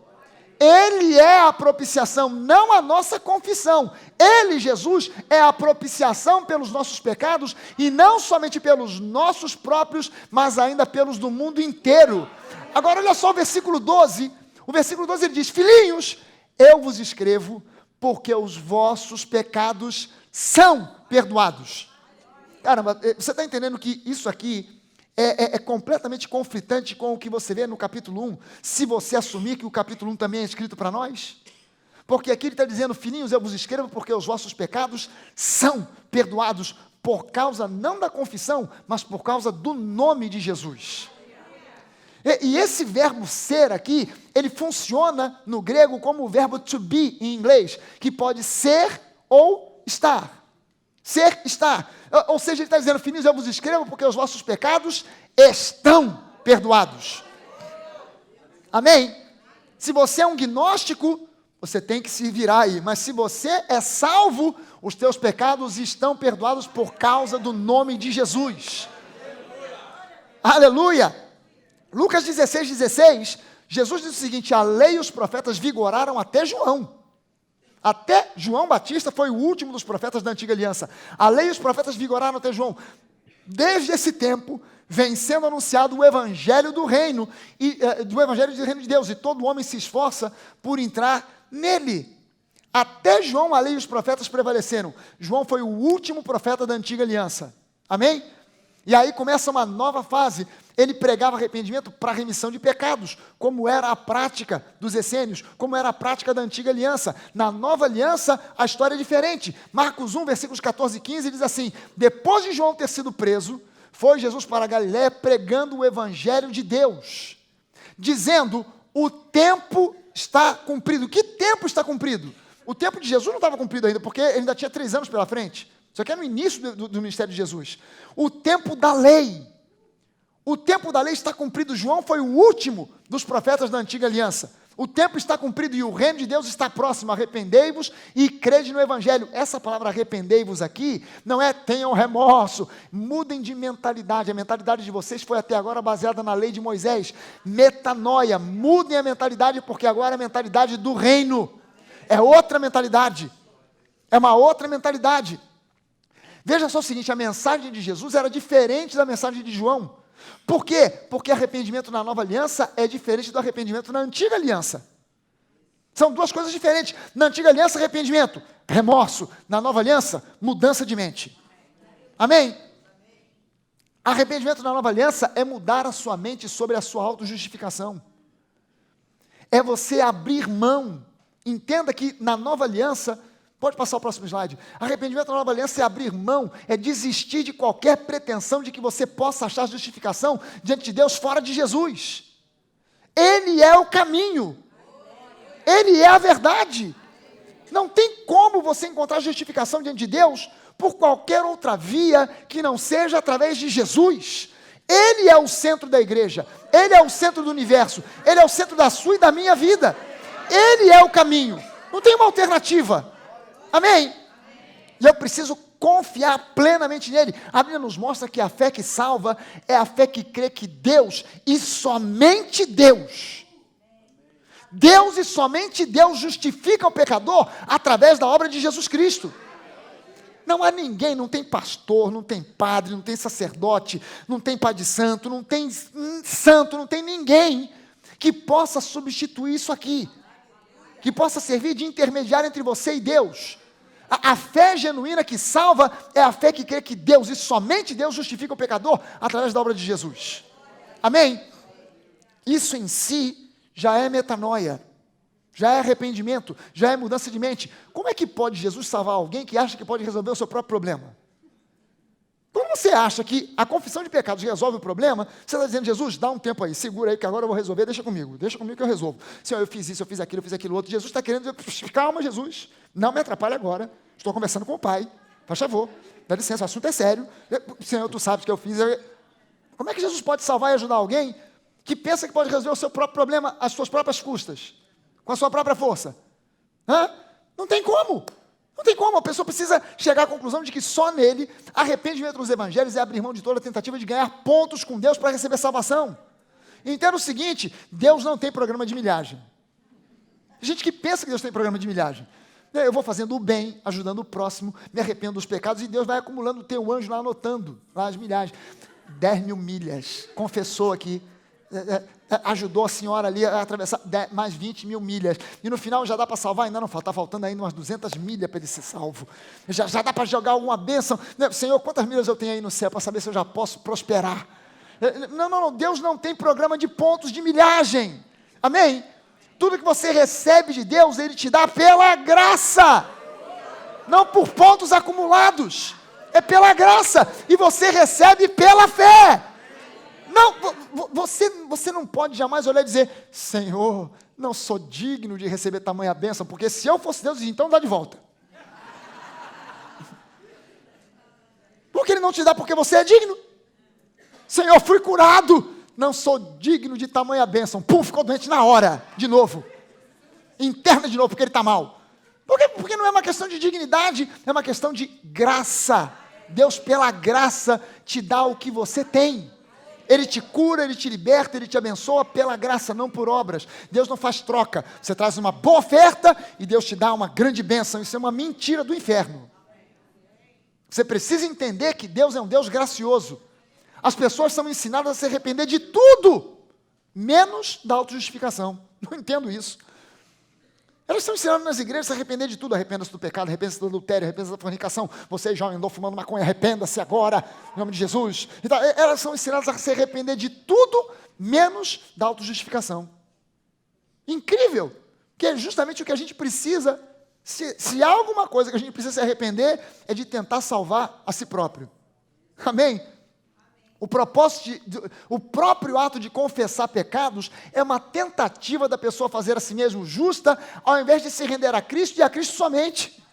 Ele é a propiciação, não a nossa confissão. Ele, Jesus, é a propiciação pelos nossos pecados, e não somente pelos nossos próprios, mas ainda pelos do mundo inteiro. Agora olha só o versículo 12. O versículo 12 ele diz, filhinhos, eu vos escrevo, porque os vossos pecados são perdoados. Caramba, você está entendendo que isso aqui é completamente conflitante com o que você vê no capítulo 1, se você assumir que o capítulo 1 também é escrito para nós? Porque aqui ele está dizendo, filhinhos, eu vos escrevo porque os vossos pecados são perdoados por causa não da confissão, mas por causa do nome de Jesus. E esse verbo ser aqui, ele funciona no grego como o verbo to be em inglês, que pode ser ou estar. Ser, estar. Ou seja, ele está dizendo, filhinhos, eu vos escrevo porque os vossos pecados estão perdoados. Amém? Se você é um gnóstico, você tem que se virar aí. Mas se você é salvo, os teus pecados estão perdoados por causa do nome de Jesus. Aleluia! Lucas 16, Jesus diz o seguinte, a lei e os profetas vigoraram até João. Até João Batista foi o último dos profetas da antiga aliança. A lei e os profetas vigoraram até João. Desde esse tempo, vem sendo anunciado o evangelho do reino, do evangelho do reino de Deus, e todo homem se esforça por entrar nele. Até João, a lei e os profetas prevaleceram. João foi o último profeta da antiga aliança. Amém? E aí começa uma nova fase. Ele pregava arrependimento para remissão de pecados, como era a prática dos essênios, como era a prática da antiga aliança. Na nova aliança, a história é diferente. Marcos 1, versículos 14 e 15, diz assim: depois de João ter sido preso, foi Jesus para a Galiléia pregando o evangelho de Deus, dizendo: o tempo está cumprido. Que tempo está cumprido? O tempo de Jesus não estava cumprido ainda, porque ele ainda tinha 3 anos pela frente. Isso aqui é no início do ministério de Jesus. O tempo da lei. O tempo da lei está cumprido. João foi o último dos profetas da antiga aliança. O tempo está cumprido e o reino de Deus está próximo. Arrependei-vos e crede no evangelho. Essa palavra arrependei-vos aqui não é tenham remorso. Mudem de mentalidade. A mentalidade de vocês foi até agora baseada na lei de Moisés. Metanoia. Mudem a mentalidade, porque agora é a mentalidade do reino. É outra mentalidade. É uma outra mentalidade. Veja só o seguinte, a mensagem de Jesus era diferente da mensagem de João. Por quê? Porque arrependimento na nova aliança é diferente do arrependimento na antiga aliança. São duas coisas diferentes. Na antiga aliança, arrependimento, remorso. Na nova aliança, mudança de mente. Amém? Arrependimento na nova aliança é mudar a sua mente sobre a sua autojustificação. É você abrir mão. Entenda que na nova aliança, pode passar o próximo slide, arrependimento na nova aliança é abrir mão, é desistir de qualquer pretensão de que você possa achar justificação diante de Deus fora de Jesus. Ele é o caminho, Ele é a verdade. Não tem como você encontrar justificação diante de Deus por qualquer outra via que não seja através de Jesus. Ele é o centro da igreja, Ele é o centro do universo, Ele é o centro da sua e da minha vida. Ele é o caminho, não tem uma alternativa. Amém? E eu preciso confiar plenamente nele. A Bíblia nos mostra que a fé que salva é a fé que crê que Deus e somente Deus, Deus e somente Deus justifica o pecador através da obra de Jesus Cristo. Não há ninguém, não tem pastor, não tem padre, não tem sacerdote, não tem pai de santo, não tem santo, não tem ninguém que possa substituir isso aqui, que possa servir de intermediário entre você e Deus. A fé genuína que salva é a fé que crê que Deus e somente Deus justifica o pecador através da obra de Jesus. Amém? Isso em si já é metanoia, já é arrependimento, já é mudança de mente. Como é que pode Jesus salvar alguém que acha que pode resolver o seu próprio problema? Quando você acha que a confissão de pecados resolve o problema, você está dizendo: Jesus, dá um tempo aí, segura aí que agora eu vou resolver, deixa comigo que eu resolvo. Senhor, eu fiz isso, eu fiz aquilo outro. Jesus está querendo dizer: calma, Jesus, não me atrapalhe agora, estou conversando com o Pai, faz favor, dá licença, o assunto é sério. Senhor, tu sabes que eu fiz. Como é que Jesus pode salvar e ajudar alguém que pensa que pode resolver o seu próprio problema às suas próprias custas, com a sua própria força? Não tem como. Não tem como, a pessoa precisa chegar à conclusão de que só nele, arrependimento nos evangelhos é abrir mão de toda a tentativa de ganhar pontos com Deus para receber salvação. Entenda o seguinte: Deus não tem programa de milhagem. Tem gente que pensa que Deus tem programa de milhagem. Eu vou fazendo o bem, ajudando o próximo, me arrependo dos pecados, e Deus vai acumulando o teu anjo lá, anotando lá as milhagens. 10.000 milhas, confessou aqui, ajudou a senhora ali a atravessar mais 20.000 milhas, e no final já dá para salvar, ainda não falta, está faltando ainda umas 200 milhas para ele ser salvo, já dá para jogar alguma bênção. Senhor, quantas milhas eu tenho aí no céu, para saber se eu já posso prosperar? Não, Deus não tem programa de pontos de milhagem, amém? Tudo que você recebe de Deus, Ele te dá pela graça, não por pontos acumulados, é pela graça, e você recebe pela fé. Não, você não pode jamais olhar e dizer: Senhor, não sou digno de receber tamanha bênção, porque se eu fosse Deus, então dá de volta. Porque Ele não te dá porque você é digno. Senhor, fui curado, não sou digno de tamanha bênção. Pum, ficou doente na hora, de novo. Interna de novo, porque ele está mal. Porque não é uma questão de dignidade, é uma questão de graça. Deus, pela graça, te dá o que você tem. Ele te cura, Ele te liberta, Ele te abençoa pela graça, não por obras. Deus não faz troca. Você traz uma boa oferta e Deus te dá uma grande bênção. Isso é uma mentira do inferno. Você precisa entender que Deus é um Deus gracioso. As pessoas são ensinadas a se arrepender de tudo, menos da autojustificação. Não entendo isso. Elas são ensinadas nas igrejas a se arrepender de tudo. Arrependa-se do pecado, arrependa-se do adultério, arrependa-se da fornicação. Você, jovem, andou fumando maconha, arrependa-se agora, em nome de Jesus. Então, elas são ensinadas a se arrepender de tudo, menos da autojustificação. Incrível, que é justamente o que a gente precisa. Se há alguma coisa que a gente precisa se arrepender, é de tentar salvar a si próprio. Amém? O próprio ato de confessar pecados é uma tentativa da pessoa fazer a si mesmo justa, ao invés de se render a Cristo e a Cristo somente.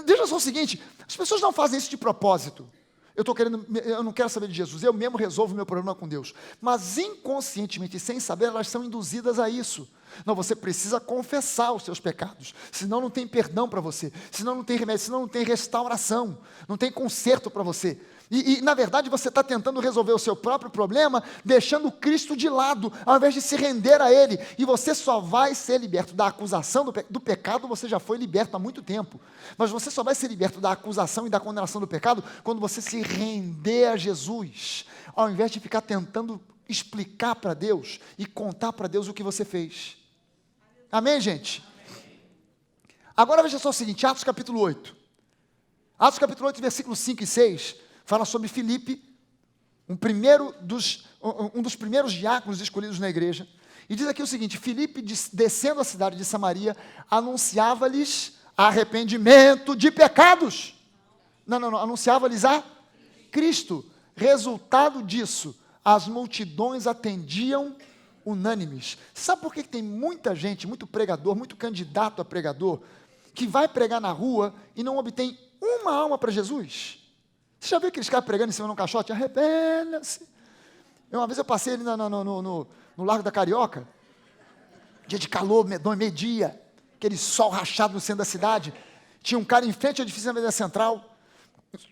Veja só o seguinte, as pessoas não fazem isso de propósito. Eu não quero saber de Jesus, eu mesmo resolvo o meu problema com Deus. Mas inconscientemente, sem saber, elas são induzidas a isso. Não, você precisa confessar os seus pecados, senão não tem perdão para você, senão não tem remédio, senão não tem restauração, não tem conserto para você. E, na verdade, você está tentando resolver o seu próprio problema, deixando Cristo de lado, ao invés de se render a Ele. E você só vai ser liberto da acusação do pecado, você já foi liberto há muito tempo. Mas você só vai ser liberto da acusação e da condenação do pecado quando você se render a Jesus, ao invés de ficar tentando explicar para Deus e contar para Deus o que você fez. Amém, gente? Agora veja só o seguinte, Atos capítulo 8. Atos capítulo 8, versículos 5 e 6... fala sobre Filipe, um dos primeiros diáconos escolhidos na igreja. E diz aqui o seguinte, Filipe, descendo a cidade de Samaria, anunciava-lhes arrependimento de pecados. Não, anunciava-lhes a Cristo. Resultado disso, as multidões atendiam unânimes. Sabe por que tem muita gente, muito pregador, muito candidato a pregador, que vai pregar na rua e não obtém uma alma para Jesus? Você já viu aqueles caras pregando em cima de um caixote? Arrependa-se. Uma vez eu passei ali no Largo da Carioca, dia de calor, meio-dia, aquele sol rachado no centro da cidade. Tinha um cara em frente ao edifício da Avenida Central,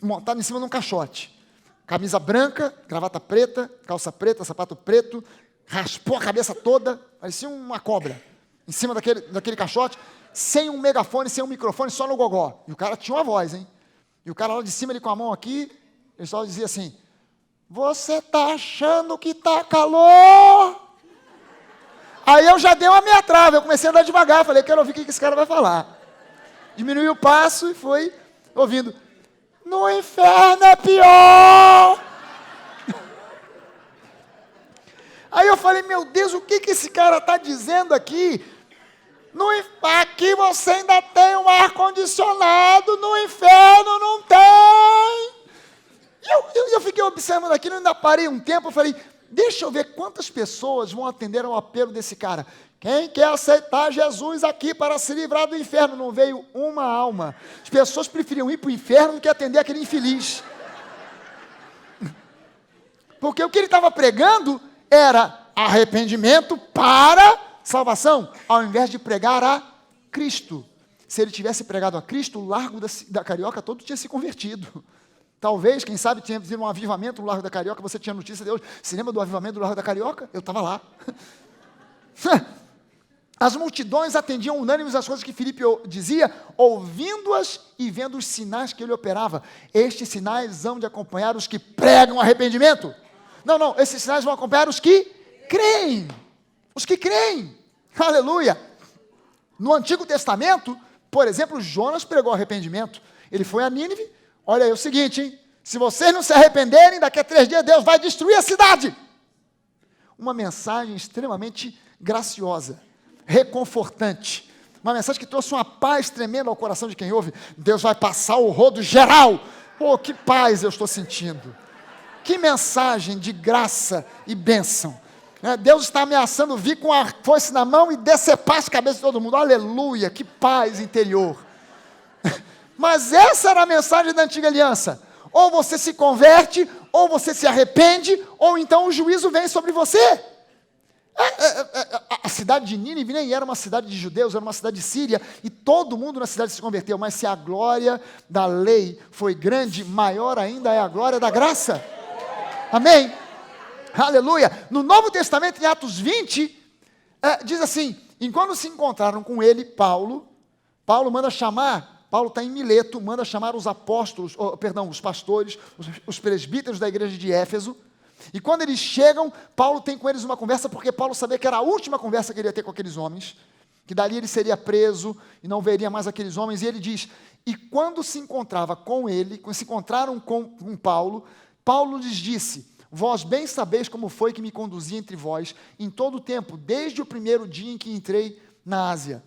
montado em cima de um caixote. Camisa branca, gravata preta, calça preta, sapato preto, raspou a cabeça toda, parecia uma cobra, em cima daquele caixote, sem um megafone, sem um microfone, só no gogó. E o cara tinha uma voz, hein? E o cara lá de cima, ele com a mão aqui, ele só dizia assim, você está achando que está calor? Aí eu já dei uma meia trava, eu comecei a andar devagar, falei, quero ouvir o que esse cara vai falar. Diminui o passo e foi ouvindo, no inferno é pior. Aí eu falei, meu Deus, o que esse cara está dizendo aqui? Aqui você ainda tem um ar-condicionado, no inferno não tem. E eu fiquei observando aquilo, ainda parei um tempo, eu falei, deixa eu ver quantas pessoas vão atender ao apelo desse cara. Quem quer aceitar Jesus aqui para se livrar do inferno? Não veio uma alma. As pessoas preferiam ir para o inferno do que atender aquele infeliz. Porque o que ele estava pregando era arrependimento para salvação, ao invés de pregar a Cristo. Se ele tivesse pregado a Cristo, o Largo da Carioca todo tinha se convertido. Talvez, quem sabe, tinha havido um avivamento no Largo da Carioca, você tinha notícia de hoje. Você lembra do avivamento do Largo da Carioca? Eu estava lá. As multidões atendiam unânimes as coisas que Filipe dizia, ouvindo-as e vendo os sinais que ele operava. Estes sinais hão de acompanhar os que pregam arrependimento. Não, esses sinais vão acompanhar os que creem. Os que creem. Aleluia. No Antigo Testamento, por exemplo, Jonas pregou arrependimento. Ele foi a Nínive. Olha aí o seguinte, hein? Se vocês não se arrependerem, daqui a 3 dias Deus vai destruir a cidade. Uma mensagem extremamente graciosa, reconfortante. Uma mensagem que trouxe uma paz tremenda ao coração de quem ouve. Deus vai passar o rodo geral. Oh, que paz eu estou sentindo. Que mensagem de graça e bênção. Deus está ameaçando vir com a foice na mão e decepar as cabeças de todo mundo. Aleluia, que paz interior. Mas essa era a mensagem da antiga aliança. Ou você se converte, ou você se arrepende, ou então o juízo vem sobre você. A cidade de Nínive nem era uma cidade de judeus, era uma cidade de Síria, e todo mundo na cidade se converteu. Mas se a glória da lei foi grande, maior ainda é a glória da graça. Amém? Aleluia. No Novo Testamento, em Atos 20, diz assim, enquanto se encontraram com ele, Paulo manda chamar, Paulo está em Mileto, manda chamar os apóstolos, os pastores, os presbíteros da igreja de Éfeso, E quando eles chegam, Paulo tem com eles uma conversa, porque Paulo sabia que era a última conversa que ele ia ter com aqueles homens, que dali ele seria preso e não veria mais aqueles homens, e ele diz, e quando se encontrava com ele, quando se encontraram com Paulo, Paulo lhes disse, vós bem sabeis como foi que me conduzi entre vós, em todo o tempo, desde o primeiro dia em que entrei na Ásia,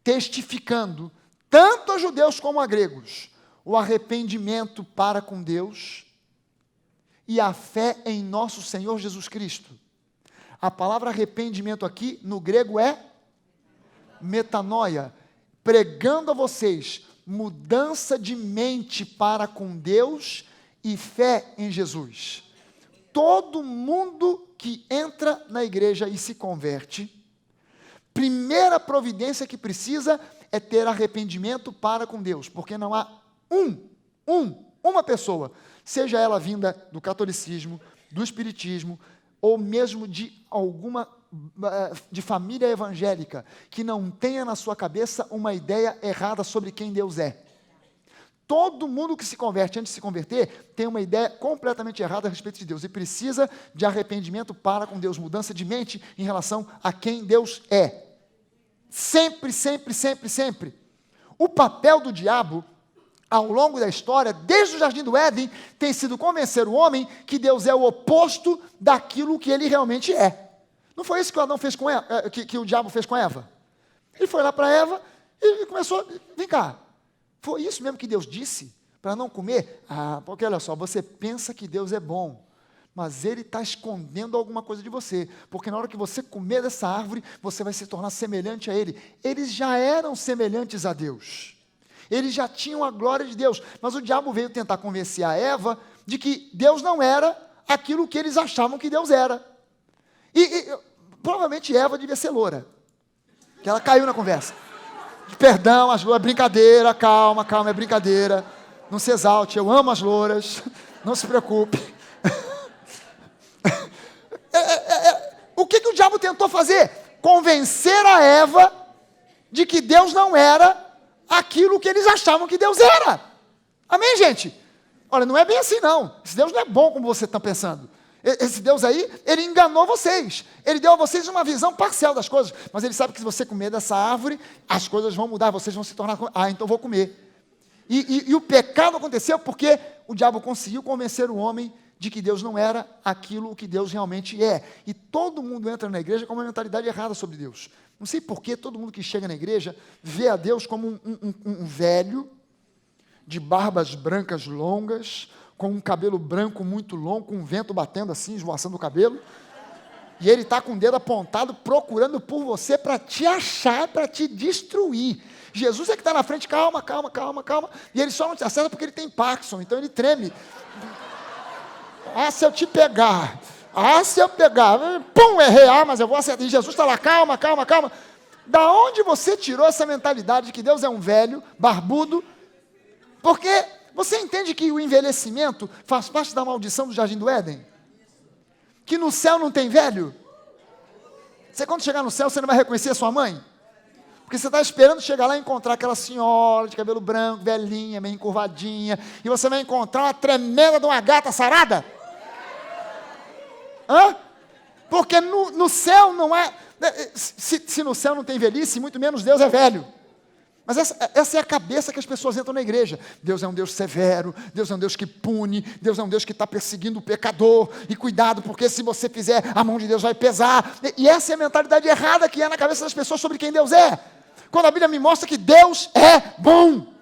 testificando, tanto a judeus como a gregos, o arrependimento para com Deus e a fé em nosso Senhor Jesus Cristo. A palavra arrependimento aqui, no grego é metanoia, pregando a vocês mudança de mente para com Deus e fé em Jesus. Todo mundo que entra na igreja e se converte, primeira providência que precisa é ter arrependimento para com Deus, porque não há uma pessoa, seja ela vinda do catolicismo, do espiritismo, ou mesmo de de família evangélica, que não tenha na sua cabeça uma ideia errada sobre quem Deus é. Todo mundo que se converte, antes de se converter, tem uma ideia completamente errada a respeito de Deus, e precisa de arrependimento para com Deus, mudança de mente em relação a quem Deus é. Sempre, sempre, sempre, sempre. O papel do diabo, ao longo da história, desde o Jardim do Éden, tem sido convencer o homem que Deus é o oposto daquilo que ele realmente é. Não foi isso que o Adão fez com Eva, que o diabo fez com Eva? Ele foi lá para Eva e começou, vem cá, foi isso mesmo que Deus disse para não comer? Ah, porque olha só, você pensa que Deus é bom, mas Ele está escondendo alguma coisa de você, porque na hora que você comer dessa árvore, você vai se tornar semelhante a Ele. Eles já eram semelhantes a Deus, eles já tinham a glória de Deus, mas o diabo veio tentar convencer a Eva de que Deus não era aquilo que eles achavam que Deus era. E provavelmente Eva devia ser loura, que ela caiu na conversa. Perdão, as louras, brincadeira, calma, é brincadeira, não se exalte, eu amo as louras, não se preocupe. O que o diabo tentou fazer? Convencer a Eva de que Deus não era aquilo que eles achavam que Deus era. Amém, gente? Olha, não é bem assim não, esse Deus não é bom como você está pensando. Esse Deus aí, ele enganou vocês, ele deu a vocês uma visão parcial das coisas, mas ele sabe que se você comer dessa árvore, as coisas vão mudar, vocês vão se tornar, então vou comer. E o pecado aconteceu porque o diabo conseguiu convencer o homem de que Deus não era aquilo que Deus realmente é, e todo mundo entra na igreja com uma mentalidade errada sobre Deus. Não sei por que todo mundo que chega na igreja vê a Deus como um velho, de barbas brancas longas, com um cabelo branco muito longo, com um vento batendo assim, esvoaçando o cabelo, e ele está com o dedo apontado, procurando por você para te achar, para te destruir. Jesus é que está na frente, calma, e ele só não te acerta porque ele tem Parkinson, então ele treme. Se eu te pegar, pum, errei, mas eu vou acertar, e Jesus está lá, calma. Da onde você tirou essa mentalidade de que Deus é um velho, barbudo? Porque você entende que o envelhecimento faz parte da maldição do Jardim do Éden? Que no céu não tem velho? Você quando chegar no céu, você não vai reconhecer a sua mãe? Porque você está esperando chegar lá e encontrar aquela senhora de cabelo branco, velhinha, meio encurvadinha, e você vai encontrar uma tremenda de uma gata sarada? Porque no céu não é... Se no céu não tem velhice, muito menos Deus é velho. Mas essa é a cabeça que as pessoas entram na igreja. Deus é um Deus severo, Deus é um Deus que pune, Deus é um Deus que está perseguindo o pecador, e cuidado, porque se você fizer, a mão de Deus vai pesar. E essa é a mentalidade errada que é na cabeça das pessoas sobre quem Deus é. Quando a Bíblia me mostra que Deus é bom.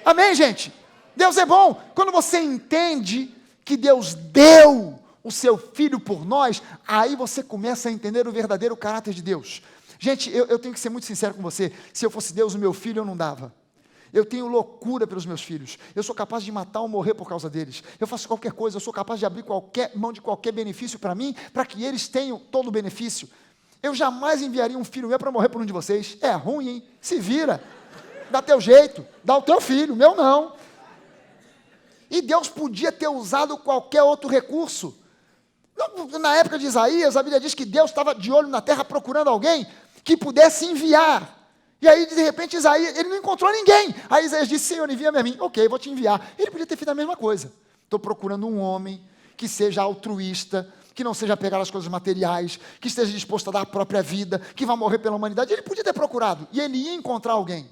Amém, gente? Deus é bom. Quando você entende que Deus deu o seu Filho por nós, aí você começa a entender o verdadeiro caráter de Deus. Gente, eu tenho que ser muito sincero com você. Se eu fosse Deus, o meu filho eu não dava. Eu tenho loucura pelos meus filhos. Eu sou capaz de matar ou morrer por causa deles. Eu faço qualquer coisa, eu sou capaz de abrir mão de qualquer benefício para mim, para que eles tenham todo o benefício. Eu jamais enviaria um filho meu para morrer por um de vocês. É ruim, hein? Se vira. Dá teu jeito. Dá o teu filho, o meu não. E Deus podia ter usado qualquer outro recurso. Na época de Isaías, a Bíblia diz que Deus estava de olho na terra procurando alguém que pudesse enviar. E aí, de repente, Isaías, ele não encontrou ninguém. Aí Isaías disse, Senhor, envia-me a mim. Ok, vou te enviar. Ele podia ter feito a mesma coisa. Estou procurando um homem que seja altruísta, que não seja apegado às coisas materiais, que esteja disposto a dar a própria vida, que vai morrer pela humanidade. Ele podia ter procurado, e ele ia encontrar alguém.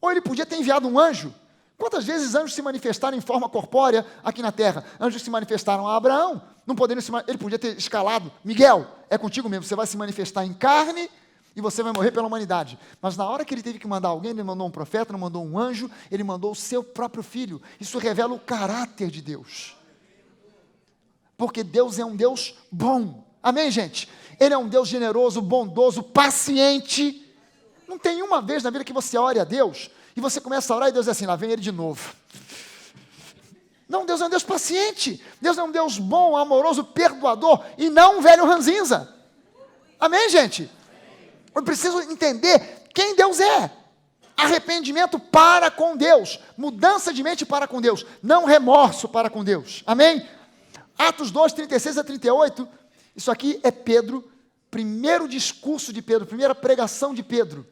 Ou ele podia ter enviado um anjo. Quantas vezes anjos se manifestaram em forma corpórea aqui na terra? Anjos se manifestaram a Abraão, não poderiam ele podia ter escalado, Miguel, é contigo mesmo, você vai se manifestar em carne e você vai morrer pela humanidade. Mas na hora que ele teve que mandar alguém, ele mandou um profeta, não mandou um anjo, ele mandou o seu próprio filho. Isso revela o caráter de Deus. Porque Deus é um Deus bom. Amém, gente? Ele é um Deus generoso, bondoso, paciente. Não tem uma vez na vida que você ore a Deus e você começa a orar e Deus é assim, lá vem ele de novo. Não, Deus é um Deus paciente. Deus é um Deus bom, amoroso, perdoador e não um velho ranzinza. Amém, gente? Eu preciso entender quem Deus é. Arrependimento para com Deus. Mudança de mente para com Deus. Não remorso para com Deus. Amém? Atos 2, 36 a 38. Isso aqui é Pedro. Primeiro discurso de Pedro. Primeira pregação de Pedro.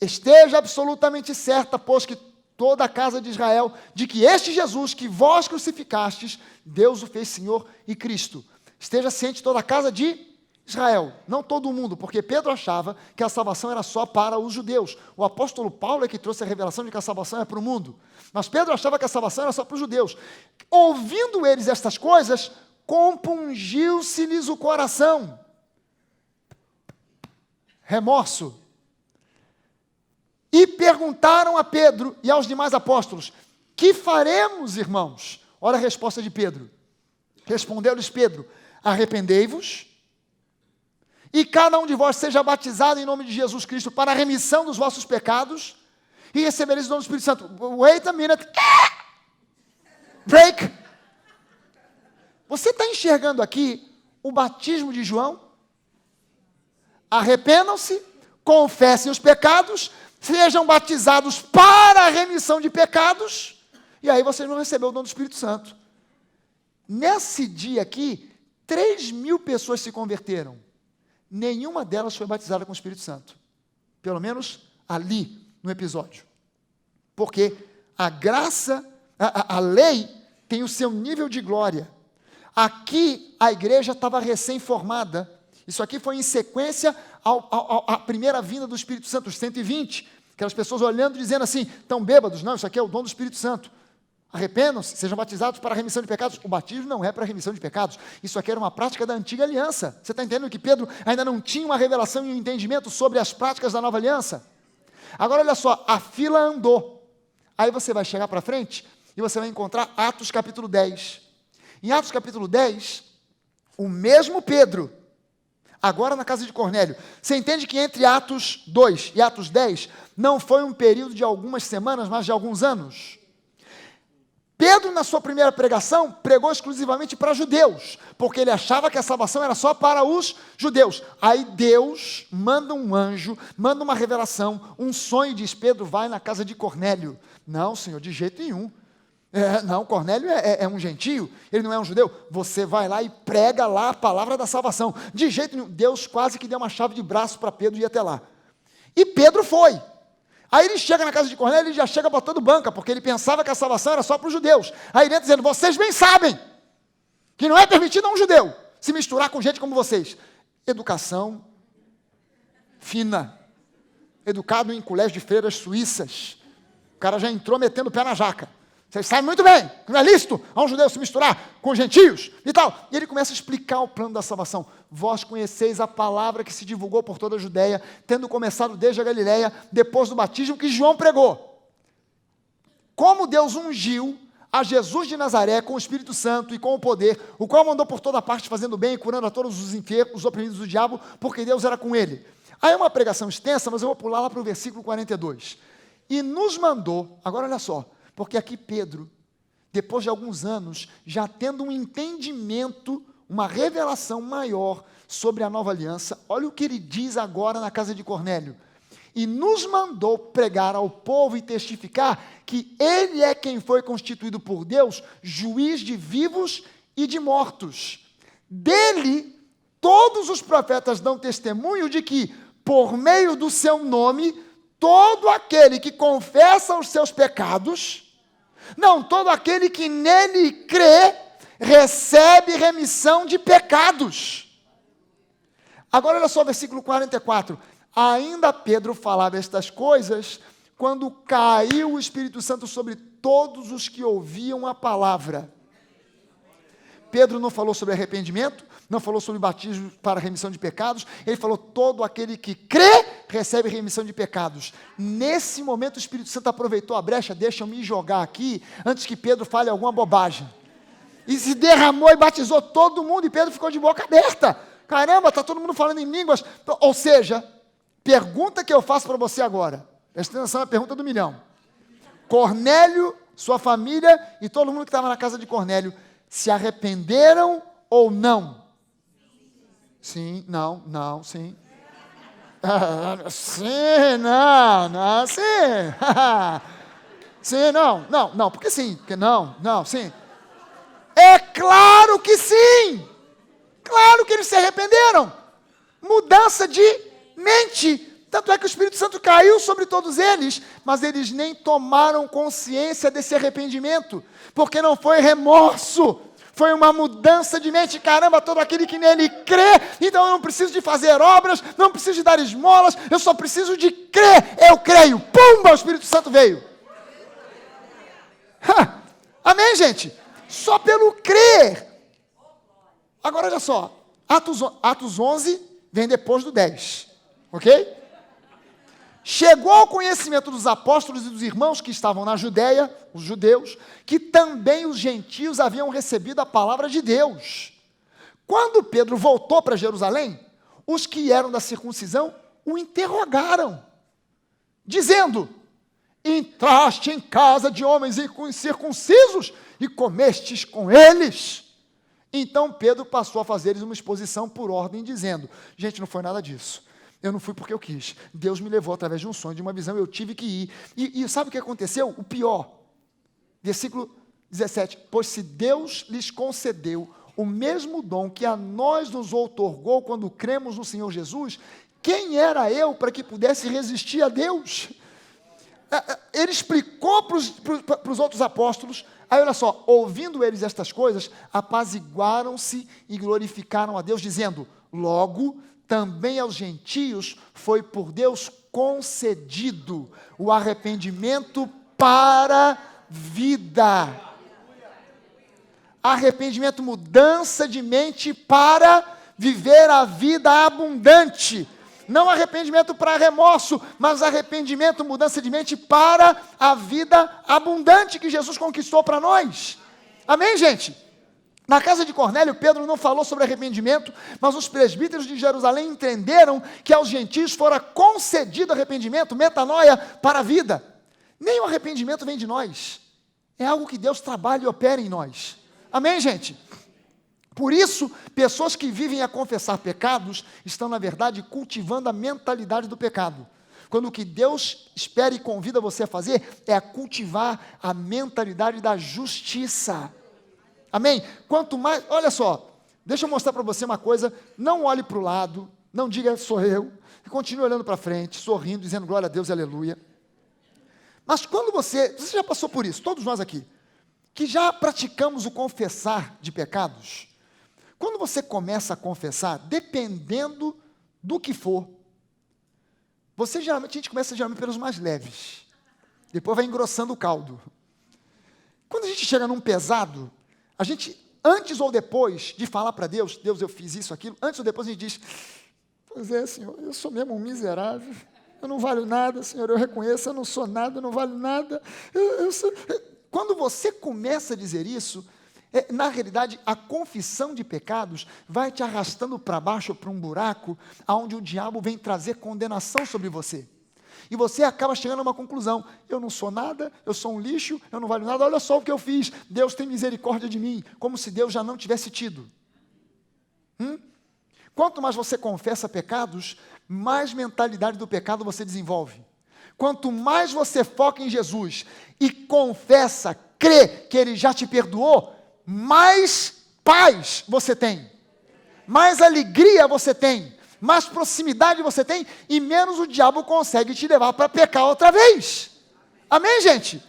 Esteja absolutamente certa, pois que toda a casa de Israel, de que este Jesus que vós crucificastes, Deus o fez Senhor e Cristo. Esteja ciente toda a casa de Israel, não todo mundo, porque Pedro achava que a salvação era só para os judeus. O apóstolo Paulo é que trouxe a revelação de que a salvação é para o mundo. Mas Pedro achava que a salvação era só para os judeus. Ouvindo eles estas coisas, compungiu-se-lhes o coração. Remorso. E perguntaram a Pedro e aos demais apóstolos, que faremos, irmãos? Olha a resposta de Pedro. Respondeu-lhes Pedro, arrependei-vos, e cada um de vós seja batizado em nome de Jesus Cristo para a remissão dos vossos pecados, e recebereis o dom do Espírito Santo. Wait a minute. Break. Você está enxergando aqui o batismo de João? Arrependam-se, confessem os pecados, sejam batizados para a remissão de pecados, e aí vocês vão receber o dom do Espírito Santo. Nesse dia aqui, 3.000 pessoas se converteram. Nenhuma delas foi batizada com o Espírito Santo. Pelo menos ali, no episódio. Porque a graça, a lei, tem o seu nível de glória. Aqui, a igreja estava recém-formada. Isso aqui foi em sequência à primeira vinda do Espírito Santo, os 120. Aquelas pessoas olhando e dizendo assim, estão bêbados. Não, isso aqui é o dom do Espírito Santo. Arrependam-se, sejam batizados para a remissão de pecados. O batismo não é para a remissão de pecados. Isso aqui era uma prática da antiga aliança. Você está entendendo que Pedro ainda não tinha uma revelação e um entendimento sobre as práticas da nova aliança? Agora olha só, a fila andou. Aí você vai chegar para frente e você vai encontrar Atos capítulo 10. Em Atos capítulo 10, o mesmo Pedro, agora na casa de Cornélio. Você entende que entre Atos 2 e Atos 10, não foi um período de algumas semanas, mas de alguns anos? Pedro, na sua primeira pregação, pregou exclusivamente para judeus, porque ele achava que a salvação era só para os judeus. Aí Deus manda um anjo, manda uma revelação, um sonho, e diz, Pedro, vai na casa de Cornélio. Não, Senhor, de jeito nenhum. Não, Cornélio é um gentio, ele não é um judeu. Você vai lá e prega lá a palavra da salvação. De jeito nenhum. Deus quase que deu uma chave de braço para Pedro ir até lá. E Pedro foi. Aí ele chega na casa de Cornélio e já chega botando banca, porque ele pensava que a salvação era só para os judeus. Aí ele entra dizendo, vocês bem sabem que não é permitido a um judeu se misturar com gente como vocês. Educação fina. Educado em colégio de freiras suíças. O cara já entrou metendo o pé na jaca. Vocês sabem muito bem que não é lícito a um judeu se misturar com gentios e tal. E ele começa a explicar o plano da salvação. Vós conheceis a palavra que se divulgou por toda a Judeia, tendo começado desde a Galileia, depois do batismo que João pregou. Como Deus ungiu a Jesus de Nazaré com o Espírito Santo e com o poder, o qual mandou por toda parte fazendo bem e curando a todos os enfermos, os oprimidos do diabo, porque Deus era com ele. Aí é uma pregação extensa, mas eu vou pular lá para o versículo 42. E nos mandou, agora olha só, porque aqui Pedro, depois de alguns anos, já tendo um entendimento, uma revelação maior sobre a nova aliança, olha o que ele diz agora na casa de Cornélio. E nos mandou pregar ao povo e testificar que ele é quem foi constituído por Deus, juiz de vivos e de mortos. Dele, todos os profetas dão testemunho de que, por meio do seu nome, todo aquele que confessa os seus pecados Não, todo aquele que nele crê, recebe remissão de pecados. Agora olha só o versículo 44. Ainda Pedro falava estas coisas, quando caiu o Espírito Santo sobre todos os que ouviam a palavra. Pedro não falou sobre arrependimento, não falou sobre batismo para remissão de pecados, ele falou: todo aquele que crê, recebe remissão de pecados. Nesse momento o Espírito Santo aproveitou a brecha, deixa eu me jogar aqui, antes que Pedro fale alguma bobagem. E se derramou e batizou todo mundo, e Pedro ficou de boca aberta. Caramba, está todo mundo falando em línguas. Ou seja, pergunta que eu faço para você agora, presta atenção na pergunta do milhão. Cornélio, sua família e todo mundo que estava na casa de Cornélio, se arrependeram ou não? Sim, não, sim. Sim, não, sim. Sim, não, porque sim, porque não, sim. É claro que sim. Claro que eles se arrependeram. Mudança de mente. Tanto é que o Espírito Santo caiu sobre todos eles, mas eles nem tomaram consciência desse arrependimento, porque não foi remorso, foi uma mudança de mente. Caramba, todo aquele que nele crê, então eu não preciso de fazer obras, não preciso de dar esmolas, eu só preciso de crer. Eu creio. Pumba, o Espírito Santo veio. Amém, gente? Só pelo crer. Agora olha só, Atos 11 vem depois do 10, ok? Chegou ao conhecimento dos apóstolos e dos irmãos que estavam na Judéia, os judeus, que também os gentios haviam recebido a palavra de Deus. Quando Pedro voltou para Jerusalém, os que eram da circuncisão o interrogaram, dizendo: entraste em casa de homens incircuncisos e comestes com eles? Então Pedro passou a fazer-lhes uma exposição por ordem, dizendo: gente, não foi nada disso. Eu não fui porque eu quis. Deus me levou através de um sonho, de uma visão, eu tive que ir. E sabe o que aconteceu? O pior. Versículo 17. Pois se Deus lhes concedeu o mesmo dom que a nós nos outorgou quando cremos no Senhor Jesus, quem era eu para que pudesse resistir a Deus? Ele explicou para os outros apóstolos. Aí olha só, ouvindo eles estas coisas, apaziguaram-se e glorificaram a Deus, dizendo: logo, também aos gentios foi por Deus concedido o arrependimento para vida. Arrependimento, mudança de mente para viver a vida abundante. Não arrependimento para remorso, mas arrependimento, mudança de mente para a vida abundante que Jesus conquistou para nós. Amém, gente? Na casa de Cornélio, Pedro não falou sobre arrependimento, mas os presbíteros de Jerusalém entenderam que aos gentios fora concedido arrependimento, metanoia, para a vida. Nem o arrependimento vem de nós. É algo que Deus trabalha e opera em nós. Amém, gente? Por isso, pessoas que vivem a confessar pecados estão, na verdade, cultivando a mentalidade do pecado. Quando o que Deus espera e convida você a fazer é a cultivar a mentalidade da justiça. Amém? Quanto mais, olha só, deixa eu mostrar para você uma coisa, não olhe para o lado, não diga sou eu, continue olhando para frente, sorrindo, dizendo glória a Deus, aleluia. Mas quando você já passou por isso, todos nós aqui, que já praticamos o confessar de pecados, quando você começa a confessar, dependendo do que for, a gente começa geralmente pelos mais leves, depois vai engrossando o caldo. Quando a gente chega num pesado, a gente, antes ou depois de falar para Deus, Deus, eu fiz isso, aquilo, antes ou depois a gente diz: pois é, Senhor, eu sou mesmo um miserável, eu não valho nada, Senhor, eu reconheço, eu não sou nada, eu não valho nada. Quando você começa a dizer isso, na realidade, a confissão de pecados vai te arrastando para baixo, para um buraco, onde o diabo vem trazer condenação sobre você. E você acaba chegando a uma conclusão: eu não sou nada, eu sou um lixo, eu não valho nada, olha só o que eu fiz, Deus tem misericórdia de mim, como se Deus já não tivesse tido. Quanto mais você confessa pecados, mais mentalidade do pecado você desenvolve. Quanto mais você foca em Jesus e confessa, crê que Ele já te perdoou, mais paz você tem, mais alegria você tem, mais proximidade você tem, e menos o diabo consegue te levar para pecar outra vez. Amém, gente?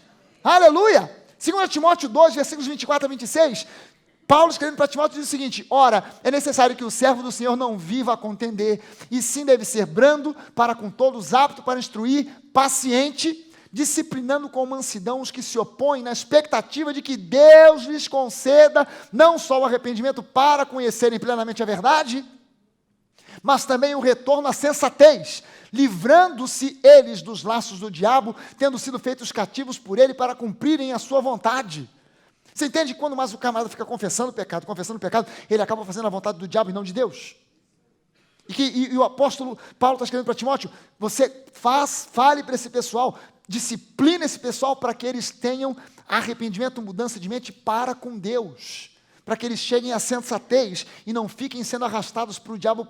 Aleluia! 2 Timóteo 2, versículos 24 a 26, Paulo escrevendo para Timóteo diz o seguinte: ora, é necessário que o servo do Senhor não viva a contender, e sim deve ser brando, para com todos apto para instruir, paciente, disciplinando com mansidão os que se opõem, na expectativa de que Deus lhes conceda não só o arrependimento para conhecerem plenamente a verdade, mas também o retorno à sensatez, livrando-se eles dos laços do diabo, tendo sido feitos cativos por ele para cumprirem a sua vontade. Você entende que quando mais o camarada fica confessando o pecado, ele acaba fazendo a vontade do diabo e não de Deus? E o apóstolo Paulo está escrevendo para Timóteo: você fale para esse pessoal, disciplina esse pessoal para que eles tenham arrependimento, mudança de mente para com Deus, para que eles cheguem à sensatez e não fiquem sendo arrastados pelo diabo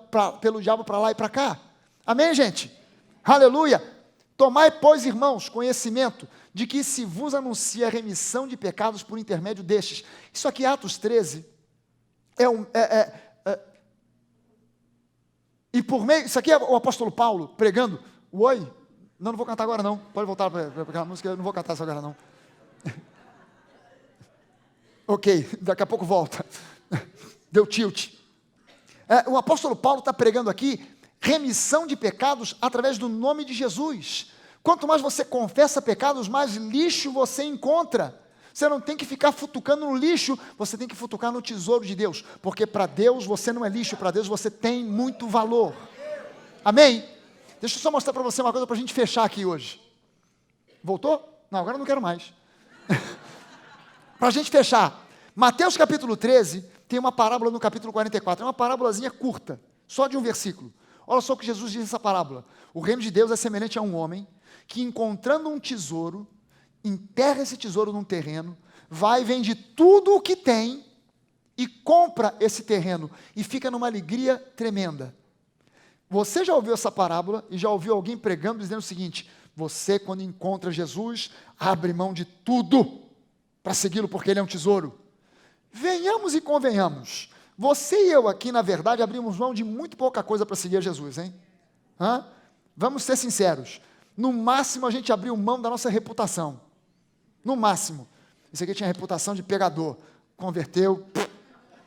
para lá e para cá. Amém, gente? Aleluia! Tomai, pois, irmãos, conhecimento de que se vos anuncia a remissão de pecados por intermédio destes. Isso aqui, Atos 13, e por meio, isso aqui é o apóstolo Paulo pregando. Oi? Não vou cantar agora não. Pode voltar para aquela música, eu não vou cantar isso agora não. Ok, daqui a pouco volta. Deu tilt. O apóstolo Paulo está pregando aqui remissão de pecados através do nome de Jesus. Quanto mais você confessa pecados, mais lixo você encontra. Você não tem que ficar futucando no lixo, você tem que futucar no tesouro de Deus, porque para Deus você não é lixo, para Deus você tem muito valor. Amém? Deixa eu só mostrar para você uma coisa para a gente fechar aqui hoje. Voltou? Não, agora eu não quero mais. Para a gente fechar, Mateus capítulo 13, tem uma parábola no capítulo 44, é uma parábolazinha curta, só de um versículo. Olha só o que Jesus diz nessa parábola: o reino de Deus é semelhante a um homem que, encontrando um tesouro, enterra esse tesouro num terreno, vai e vende tudo o que tem e compra esse terreno e fica numa alegria tremenda. Você já ouviu essa parábola e já ouviu alguém pregando dizendo o seguinte: você, quando encontra Jesus, abre mão de tudo para segui-lo porque ele é um tesouro. Venhamos e convenhamos, você e eu aqui, na verdade, abrimos mão de muito pouca coisa para seguir a Jesus, hein? Vamos ser sinceros. No máximo, a gente abriu mão da nossa reputação. No máximo. Esse aqui tinha reputação de pegador. Converteu,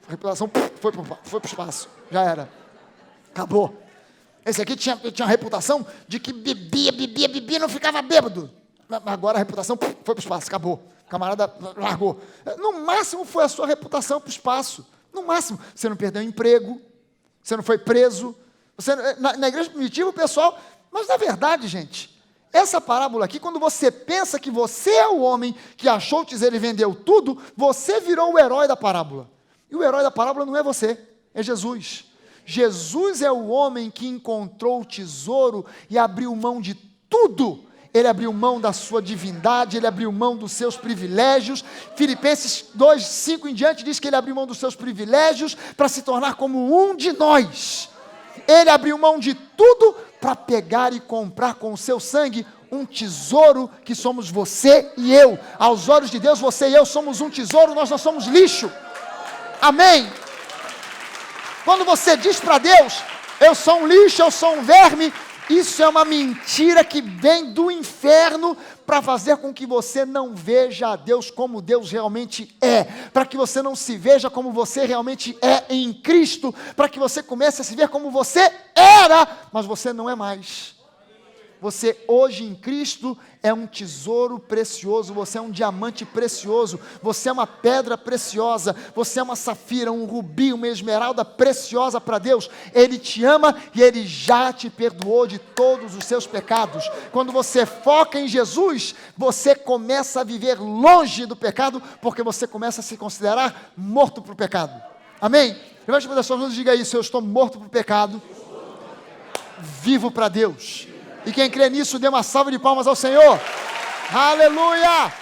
a reputação foi para o espaço. Já era. Acabou. Esse aqui tinha a reputação de que bebia e não ficava bêbado. Agora a reputação foi para o espaço, acabou. O camarada largou. No máximo foi a sua reputação para o espaço. No máximo, você não perdeu emprego, você não foi preso. Na igreja primitiva, o pessoal... Mas na verdade, gente, essa parábola aqui, quando você pensa que você é o homem que achou o tesouro e vendeu tudo, você virou o herói da parábola. E o herói da parábola não é você, é Jesus. Jesus é o homem que encontrou o tesouro e abriu mão de tudo. Ele abriu mão da sua divindade, ele abriu mão dos seus privilégios. Filipenses 2:5 em diante diz que ele abriu mão dos seus privilégios para se tornar como um de nós. Ele abriu mão de tudo para pegar e comprar com o seu sangue um tesouro que somos você e eu. Aos olhos de Deus, você e eu somos um tesouro, nós não somos lixo. Amém? Quando você diz para Deus, eu sou um lixo, eu sou um verme, isso é uma mentira que vem do inferno para fazer com que você não veja a Deus como Deus realmente é, para que você não se veja como você realmente é em Cristo, para que você comece a se ver como você era, mas você não é mais. Você hoje em Cristo é um tesouro precioso, você é um diamante precioso, você é uma pedra preciosa, você é uma safira, um rubi, uma esmeralda preciosa para Deus. Ele te ama e Ele já te perdoou de todos os seus pecados. Quando você foca em Jesus, você começa a viver longe do pecado, porque você começa a se considerar morto para o pecado. Amém? Levante as suas mãos e diga isso: eu estou morto para o pecado, vivo para Deus. E quem crê nisso, dê uma salva de palmas ao Senhor. Aleluia!